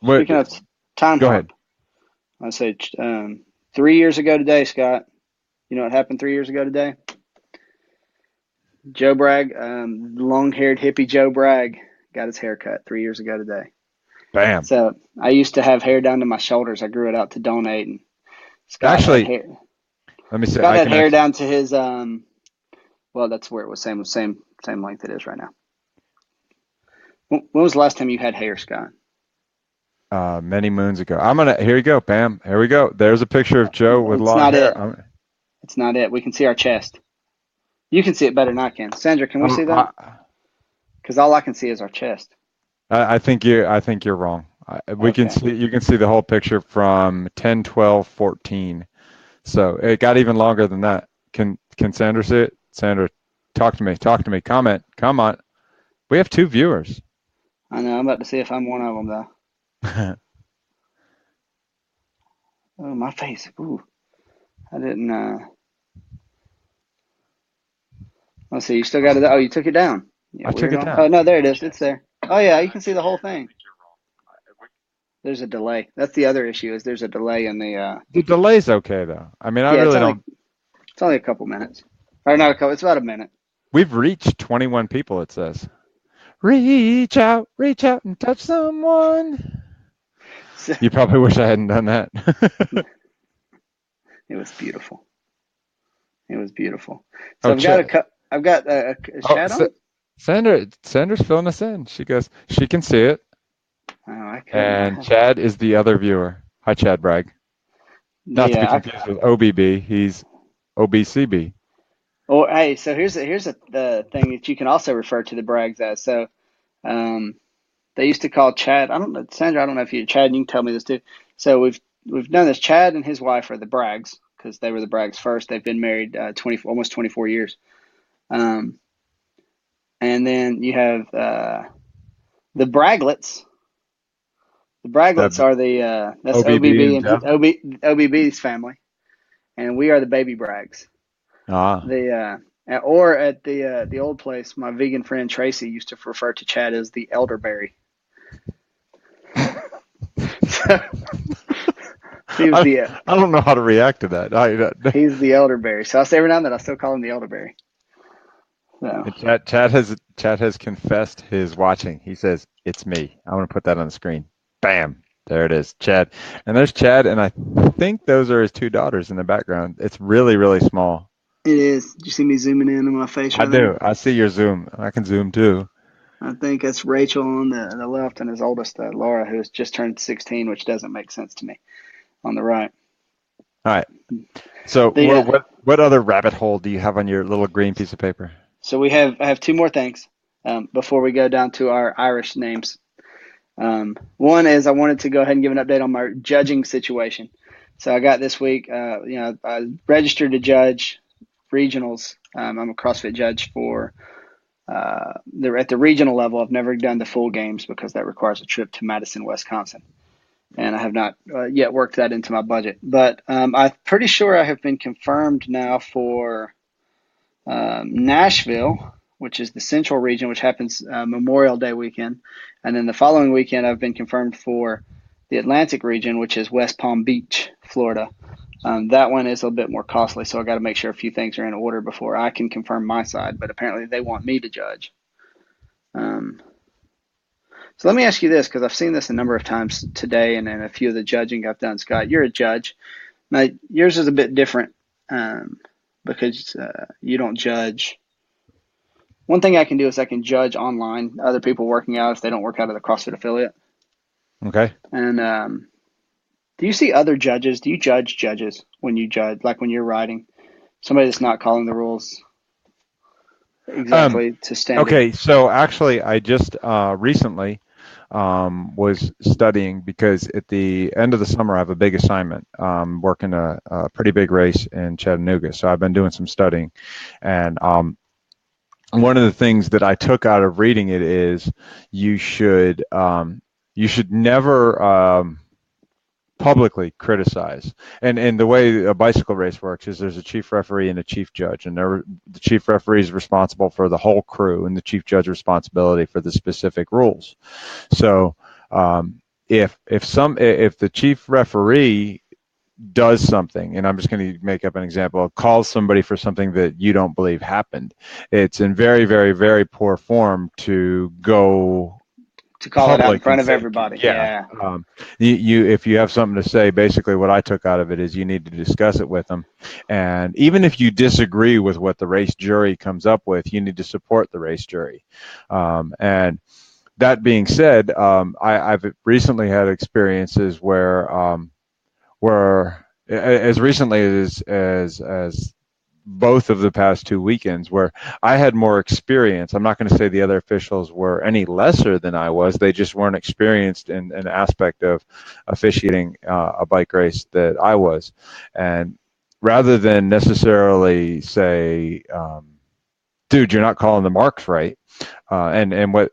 what? speaking of Time Go ahead. Hop, I say 3 years ago today, Scott. You know what happened 3 years ago today? Joe Bragg, long-haired hippie Joe Bragg, got his hair cut 3 years ago today. Bam. So I used to have hair down to my shoulders. I grew it out to donate, and Scott had Actually, hair. let me see. Scott I had can hair actually. down to his Well, that's where it was same length it is right now. When was the last time you had hair, Scott? Many moons ago. Here you go, Bam. Here we go. There's a picture of Joe with It's long not it. hair. It's not it. We can see our chest. You can see it better than I can. Sandra, can we see that? Because all I can see is our chest. I think you're wrong. We can Okay. see You can see the whole picture from 10, 12, 14. So it got even longer than that. Can Sandra see it? Sandra, talk to me. Talk to me. Comment. Come on. We have 2 viewers. I know. I'm about to see if I'm one of them, though. Oh, my face. Ooh. I didn't. Let's see. You still got it. Oh, you took it down. Yeah, I took it weirdo. down. Oh, no, there it is. It's there. Oh, yeah. You can see the whole thing. There's a delay. That's the other issue, is there's a delay in the. The delay's okay though. I mean, I Yeah, it's really only don't. It's only a couple minutes. Or not a couple, it's about a minute. We've reached 21 people, it says. Reach out and touch someone. So, You probably wish I hadn't done that. it was beautiful. It was beautiful. So Oh, I've got a chat on. Sandra's filling us in. She goes, she can see it. Oh, I couldn't. And Chad is the other viewer. Hi, Chad Bragg. Not to be confused with OBB. He's OBCB. Oh, hey, so here's the thing that you can also refer to the Braggs as. So, they used to call Chad. I don't know, Sandra. I don't know if you Chad. You can tell me this too. So we've done this. Chad and his wife are the Braggs because they were the Braggs first. They've been married almost 24 years. Um, and then you have the Bragglets. The Bragglets are that's OBB OBB and and his, Jeff. OBB's family, and we are the baby Braggs. Ah. Or at the old place, my vegan friend Tracy used to refer to Chad as the elderberry. So I don't know how to react to that. He's the elderberry. So I say every now and then I still call him the elderberry. So Chad has confessed his watching. He says, "It's me." I want to put that on the screen. Bam. There it is, Chad. And there's Chad, and I think those are his two daughters in the background. It's really, really small. it is. Did you see me zooming in on my face I right there? do. I see your zoom. I can zoom too. I think that's Rachel on the left and his oldest, Laura, who has just turned 16, which doesn't make sense to me, on the right. All right. So The, what other rabbit hole do you have on your little green piece of paper? So I have two more things before we go down to our Irish names. One is I wanted to go ahead and give an update on my judging situation. So I got this week, I registered to judge regionals. I'm a CrossFit judge for at the regional level. I've never done the full games because that requires a trip to Madison, Wisconsin, and I have not yet worked that into my budget. But I'm pretty sure I have been confirmed now for Nashville, which is the central region, which happens Memorial Day weekend. And then the following weekend, I've been confirmed for the Atlantic region, which is West Palm Beach, Florida. That one is a little bit more costly, so I got to make sure a few things are in order before I can confirm my side. But apparently, they want me to judge. So let me ask you this, because I've seen this a number of times today, and in a few of the judging I've done. Scott, you're a judge. Now, yours is a bit different because you don't judge. One thing I can do is I can judge online other people working out if they don't work out of the CrossFit affiliate. Okay. And do you see other judges? Do you judge judges when you judge, like when you're riding? Somebody that's not calling the rules exactly to standard. Okay, so actually, I just recently was studying because at the end of the summer I have a big assignment, working a pretty big race in Chattanooga. So I've been doing some studying, and one of the things that I took out of reading it is you should never publicly criticize. And the way a bicycle race works is there's a chief referee and a chief judge, and the chief referee is responsible for the whole crew, and the chief judge responsibility for the specific rules. So if the chief referee does something, and I'm just going to make up an example, calls somebody for something that you don't believe happened, it's in very, very, very poor form to go to call it out in front of everybody. Yeah. If you have something to say, basically what I took out of it is you need to discuss it with them. And even if you disagree with what the race jury comes up with, you need to support the race jury. And that being said, I've recently had experiences where as recently as both of the past 2 weekends where I had more experience. I'm not going to say the other officials were any lesser than I was. They just weren't experienced in an aspect of officiating a bike race that I was. And rather than necessarily say, dude, you're not calling the marks right, and what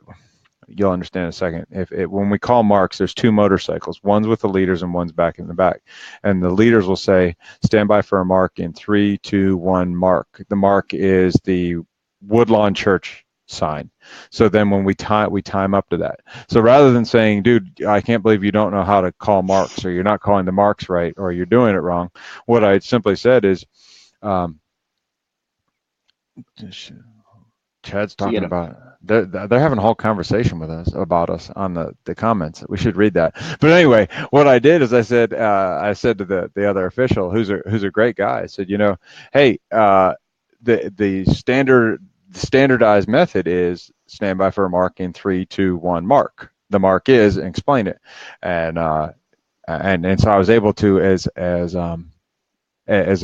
you'll understand in a second. When we call marks, there's two motorcycles. One's with the leaders and one's back in the back. And the leaders will say, stand by for a mark in 3, 2, 1, mark. The mark is the Woodlawn Church sign. So then when we time up to that. So rather than saying, dude, I can't believe you don't know how to call marks, or you're not calling the marks right, or you're doing it wrong, what I simply said is, Chad's So you talking get them. about they're having a whole conversation with us about us on the comments. We should read that. But anyway, what I did is I said to the other official, who's a great guy, I said, hey, the standardized method is stand by for a mark in 3, 2, 1, mark. The mark is, and explain it, and so I was able to, as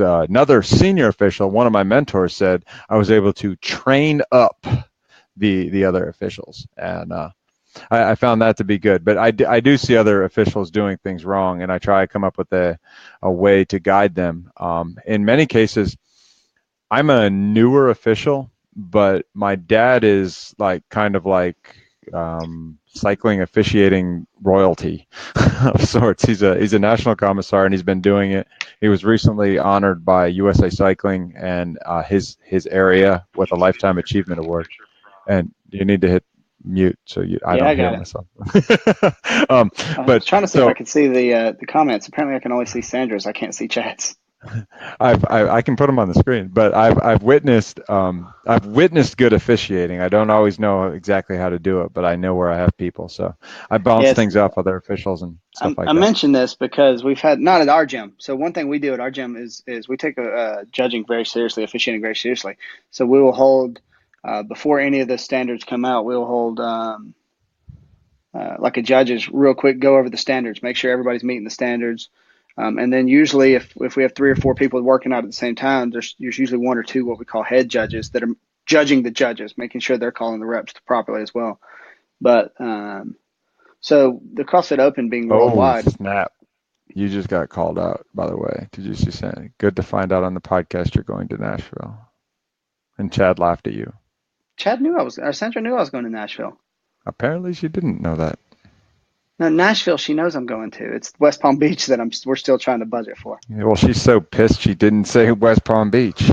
another senior official, one of my mentors said, I was able to train up the other officials, and I found that to be good. But I do see other officials doing things wrong, and I try to come up with a way to guide them. In many cases, I'm a newer official, but my dad is kind of like cycling officiating royalty of sorts. He's a national commissar, and he's been doing it. He was recently honored by USA Cycling and his area with a Lifetime Achievement Award. And you need to hit mute so I Yeah, don't I hear got it. myself. I was But trying to see if I so could see the comments. Apparently, I can only see Sandra's. I can't see Chad's. I can put them on the screen, but I've witnessed good officiating. I don't always know exactly how to do it, but I know where I have people, so I bounce Yes, things off other officials and stuff I like that. mentioned this because we've had not at our gym. So one thing we do at our gym is we take judging very seriously, officiating very seriously. So we will hold before any of the standards come out, we'll hold like a judges real quick, go over the standards, make sure everybody's meeting the standards. And then usually if we have 3 or 4 people working out at the same time, there's usually 1 or 2 what we call head judges that are judging the judges, making sure they're calling the reps properly as well. But so the CrossFit Open being Oh, worldwide. snap. You just got called out, by the way. Did you see something? Good to find out on the podcast you're going to Nashville. And Chad laughed at you. Chad knew I was, or Sandra knew I was going to Nashville. Apparently she didn't know that. No, Nashville, she knows I'm going to. It's West Palm Beach that we're still trying to budget for. Yeah, well, she's so pissed she didn't say West Palm Beach.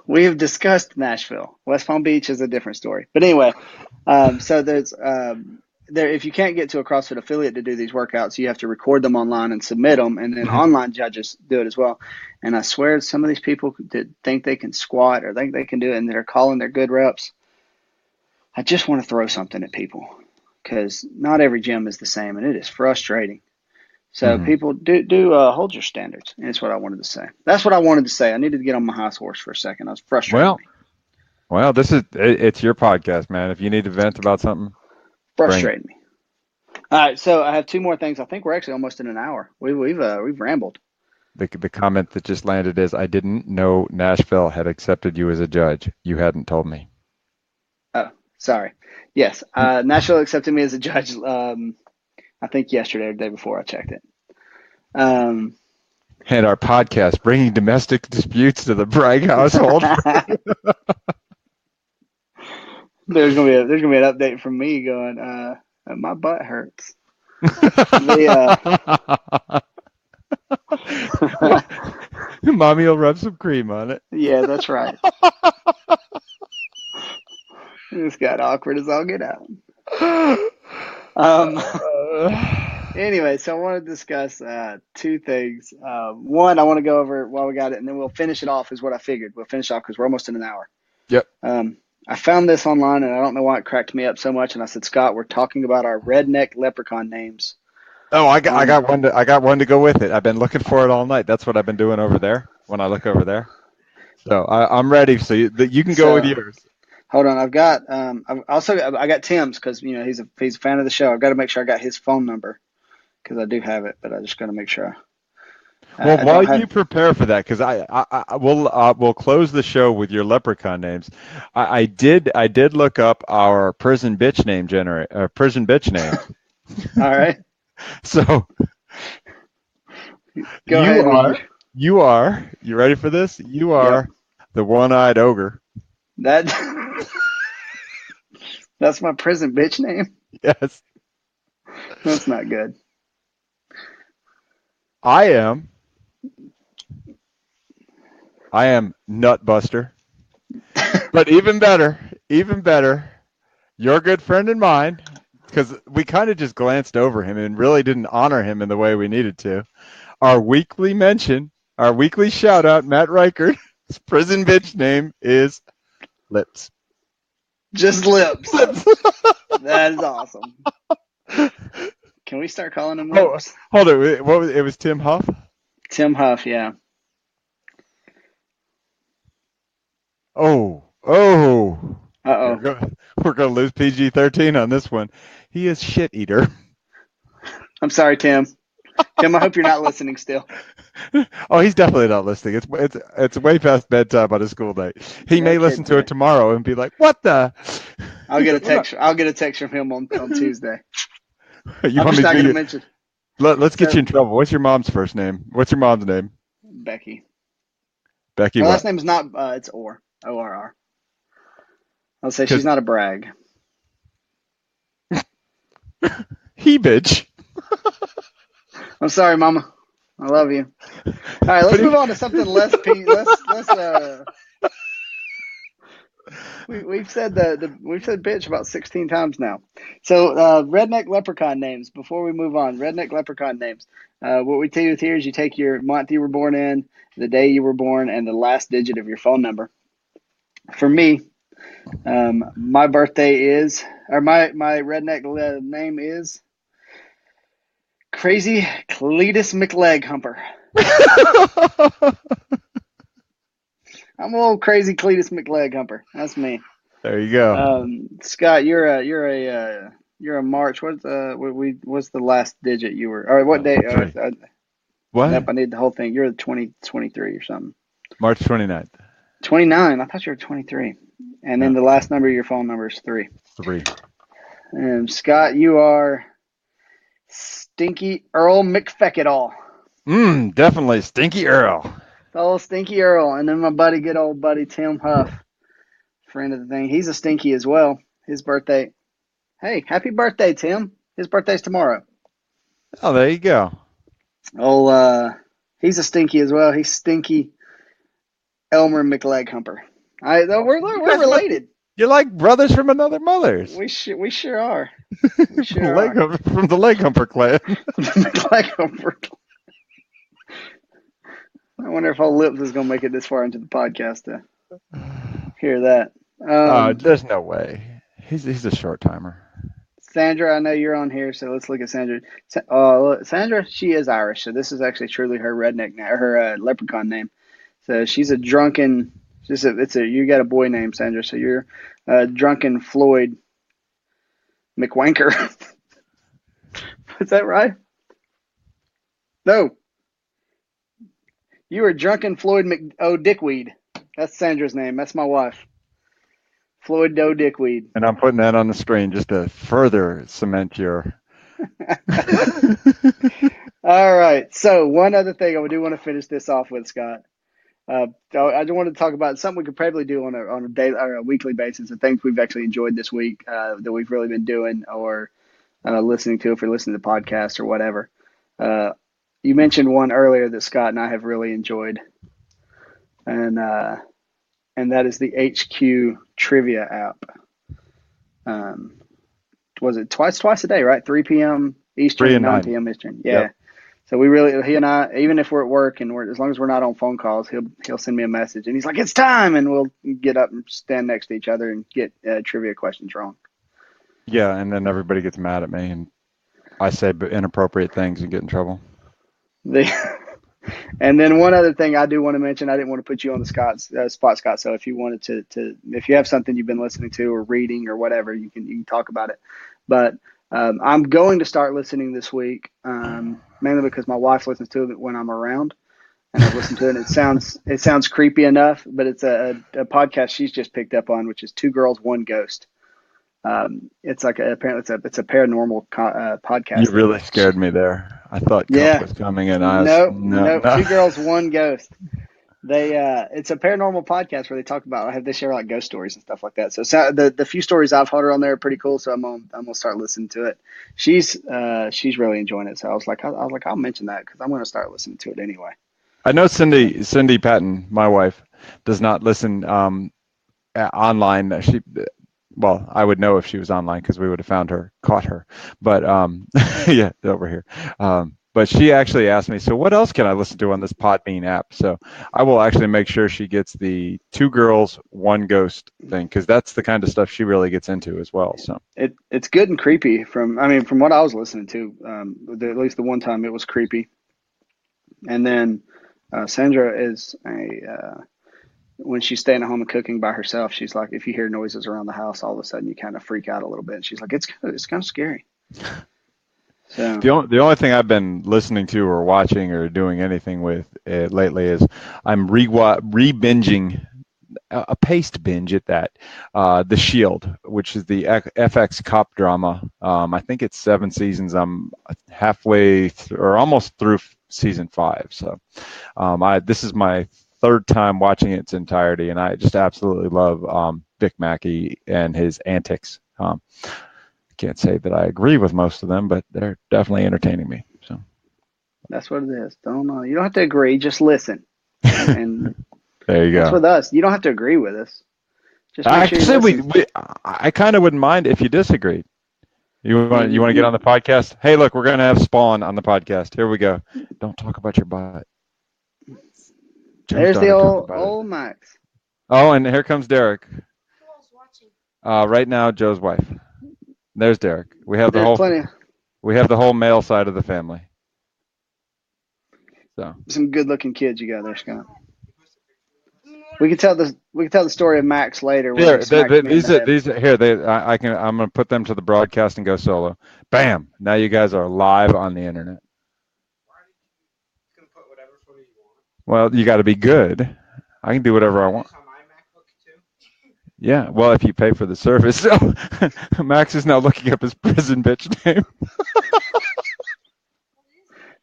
We have discussed Nashville. West Palm Beach is a different story. But anyway, so there's there if you can't get to a CrossFit affiliate to do these workouts, you have to record them online and submit them, and then online judges do it as well. And I swear, some of these people that think they can squat or think they can do it, and they're calling their good reps. I just want to throw something at people because not every gym is the same, and it is frustrating. So Mhm. people do hold your standards. And that's what I wanted to say. That's what I wanted to say. I needed to get on my high horse for a second. I was frustrating Well, me. it's your podcast, man. If you need to vent about something, bring it. Frustrating me. All right, so I have 2 more things. I think we're actually almost in an hour. We've rambled. The comment that just landed is, I didn't know Nashville had accepted you as a judge. You hadn't told me. Oh, sorry. Yes, Nashville accepted me as a judge. I think yesterday or the day before I checked it. And our podcast, Bringing Domestic Disputes to the Bragg Household. There's gonna be an update from me going. My butt hurts. The Mommy will rub some cream on it. yeah, that's right. This got awkward as all get out. Um, anyway, so I want to discuss 2 things. One, I want to go over while we got it, and then we'll finish it off. Is what I figured. We'll finish off because we're almost in an hour. Yep. I found this online, and I don't know why it cracked me up so much. And I said, Scott, we're talking about our redneck leprechaun names. Oh, I got one to go with it. I've been looking for it all night. That's what I've been doing over there when I look over there. So I'm ready. So you can go with So yours. hold on, I've got Tim's because he's a fan of the show. I've got to make sure I got his phone number because I do have it, but I just got to make sure. Well, I while don't you have. prepare for that, because we'll close the show with your leprechaun names. I did look up our prison bitch names. All right, So go you ahead with are you. you ready for this? You Yep, are the one-eyed ogre. that that's my prison bitch name. Yes, That's not good. I am. I am Nutbuster. But even better, your good friend and mine, because we kind of just glanced over him and really didn't honor him in the way we needed to. Our weekly mention, our weekly shout out, Matt Reichard. His prison bitch name is Lips. Just Lips. Lips. That is awesome. Can we start calling him Oh, Lips? hold it. What was it? Was Tim Huff? Tim Huff, yeah. Oh. Uh-oh. We're gonna lose PG-13 on this one. He is shit eater. I'm sorry, Tim. Tim, I hope you're not listening still. Oh, he's definitely not listening. It's way past bedtime on a school day. He may listen to it tomorrow and be like, "What the?" I'll get a text. I'll get a text from him on Tuesday. You I'm want just me not to going to do mention Let's get you in trouble. What's your mom's first name? What's your mom's name? Becky. Becky Her what? last name is not. It's Orr. ORR. I'll say she's not a brag. He bitch. I'm sorry, Mama. I love you. All right, let's move on to something less. We've said we've said bitch about 16 times now. So redneck leprechaun names. Before we move on, redneck leprechaun names. What we do here is you take your month you were born in, the day you were born, and the last digit of your phone number. For me, my birthday is, or my redneck name is Crazy Cletus McLeg Humper. I'm a little crazy Cletus McLeg Humper. That's me. There you go. Scott, you're a March. What's the last digit you were? Or what day? What? Nope, I need the whole thing. You're the 2023 or something. March 29th. 29. I thought you were 23. And then the last number of your phone number is 3. 3. Scott, you are Stinky Earl McFecketall. Definitely Stinky Earl. Oh, Stinky Earl. And then my good old buddy Tim Huff, friend of the thing. He's a Stinky as well. His birthday. Hey, happy birthday, Tim. His birthday's tomorrow. Oh, there you go. Oh, he's a Stinky as well. He's Stinky Elmer McLeg Humper. We're related. You're like brothers from another mother. We sure are. We sure are. From the Leg Humper clan. McLeg Humper. I wonder if old Lips is going to make it this far into the podcast to hear that. There's no way. He's a short timer. Sandra, I know you're on here, so let's look at Sandra. Sandra, she is Irish, so this is actually truly her redneck name, her leprechaun name. So she's a drunken. You got a boy name, Sandra. So you're drunken Floyd McWanker. Is that right? No. You are drunken Floyd Dickweed. That's Sandra's name. That's my wife. Floyd Doe Dickweed. And I'm putting that on the screen just to further cement your. All right. So one other thing I do want to finish this off with, Scott. I just wanted to talk about something we could probably do on a daily or a weekly basis, the things we've actually enjoyed this week that we've really been doing or listening to if you're listening to podcasts or whatever. You mentioned one earlier that Scott and I have really enjoyed, and that is the HQ Trivia app. Was it twice a day, right? 3 p.m. Eastern and 9 p.m. Eastern. Yeah. Yep. So he and I, even if we're at work and as long as we're not on phone calls, he'll send me a message and he's like, "It's time," and we'll get up and stand next to each other and get trivia questions wrong. Yeah, and then everybody gets mad at me and I say inappropriate things and get in trouble. And then one other thing I do want to mention, I didn't want to put you on the spot, Scott. So if you wanted to, if you have something you've been listening to or reading or whatever, you can talk about it. But I'm going to start listening this week, mainly because my wife listens to it when I'm around, and I've listened to it. And it sounds creepy enough, but it's a podcast she's just picked up on, which is Two Girls, One Ghost. It's like apparently it's a paranormal podcast. You really scared me there. I thought Cup was coming, and I was no. Two Girls, One Ghost. It's a paranormal podcast where they talk about they share like ghost stories and stuff like that. So the few stories I've heard on there are pretty cool. So I'm gonna start listening to it. She's really enjoying it. So I was like I'll mention that because I'm gonna start listening to it anyway. I know Cindy Patton, my wife, does not listen online. Well, I would know if she was online because we would have caught her. But yeah, over here. But she actually asked me, so what else can I listen to on this Podbean app? So I will actually make sure she gets the 2 girls, 1 ghost thing, because that's the kind of stuff she really gets into as well. So It's good and creepy from what I was listening to. At least the one time it was creepy. And then Sandra is when she's staying at home and cooking by herself, she's like, if you hear noises around the house, all of a sudden you kind of freak out a little bit. And she's like, it's good. It's kind of scary. So the only thing I've been listening to or watching or doing anything with lately is I'm re-binging a paced binge at that. The Shield, which is the FX cop drama. I think it's 7 seasons. I'm halfway or almost through season 5. So this is my 3rd time watching its entirety, and I just absolutely love Vic Mackey and his antics. Can't say that I agree with most of them, but they're definitely entertaining me. So that's what it is. You don't have to agree, just listen. And there you that's go. with us. You don't have to agree with us. Just make sure you Actually, listen. I kind of wouldn't mind if you disagreed. You want to get on the podcast? Hey, look, we're going to have Spawn on the podcast. Here we go. Don't talk about your butt. Joe's There's the daughter talked about old it. Max. Oh, and here comes Derek. Right now, Joe's wife. There's Derek. We have There's plenty. we have the whole male side of the family. So Some good-looking kids you got there, Scott. We can tell the story of Max later where he smacked me in the head. these here I'm going to put them to the broadcast and go solo. Bam! Now you guys are live on the internet. Well, you got to be good. I can do whatever I want. Yeah, well, if you pay for the service. So Max is now looking up his prison bitch name.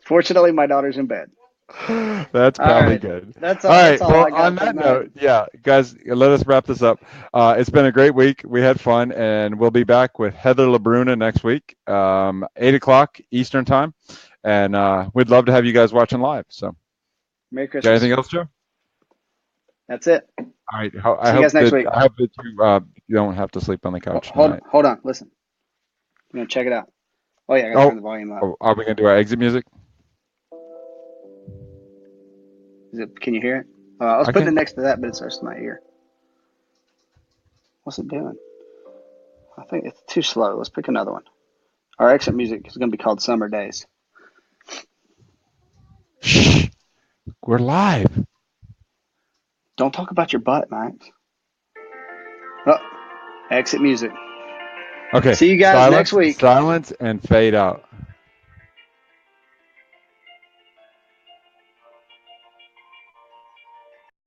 Fortunately, my daughter's in bed. That's probably good. That's all all. right. That's all I Well, got on for that tonight. note, yeah, guys, let us wrap this up. It's been a great week. We had fun, and we'll be back with Heather LaBruna next week, 8 o'clock Eastern time, and we'd love to have you guys watching live. So, Merry got Christmas. anything else, Joe? That's it. All right. See you guys next week. I hope that you don't have to sleep on the couch tonight. Hold on. Listen. I'm gonna check it out. Oh yeah, I gotta turn the volume up. Are we gonna do our exit music? Can you hear it? I was putting it next to that, but it's just my ear. What's it doing? I think it's too slow. Let's pick another one. Our exit music is going to be called Summer Days. Shh. We're live. Don't talk about your butt, Max. Oh, exit music. Okay. See you guys next week. Silence and fade out.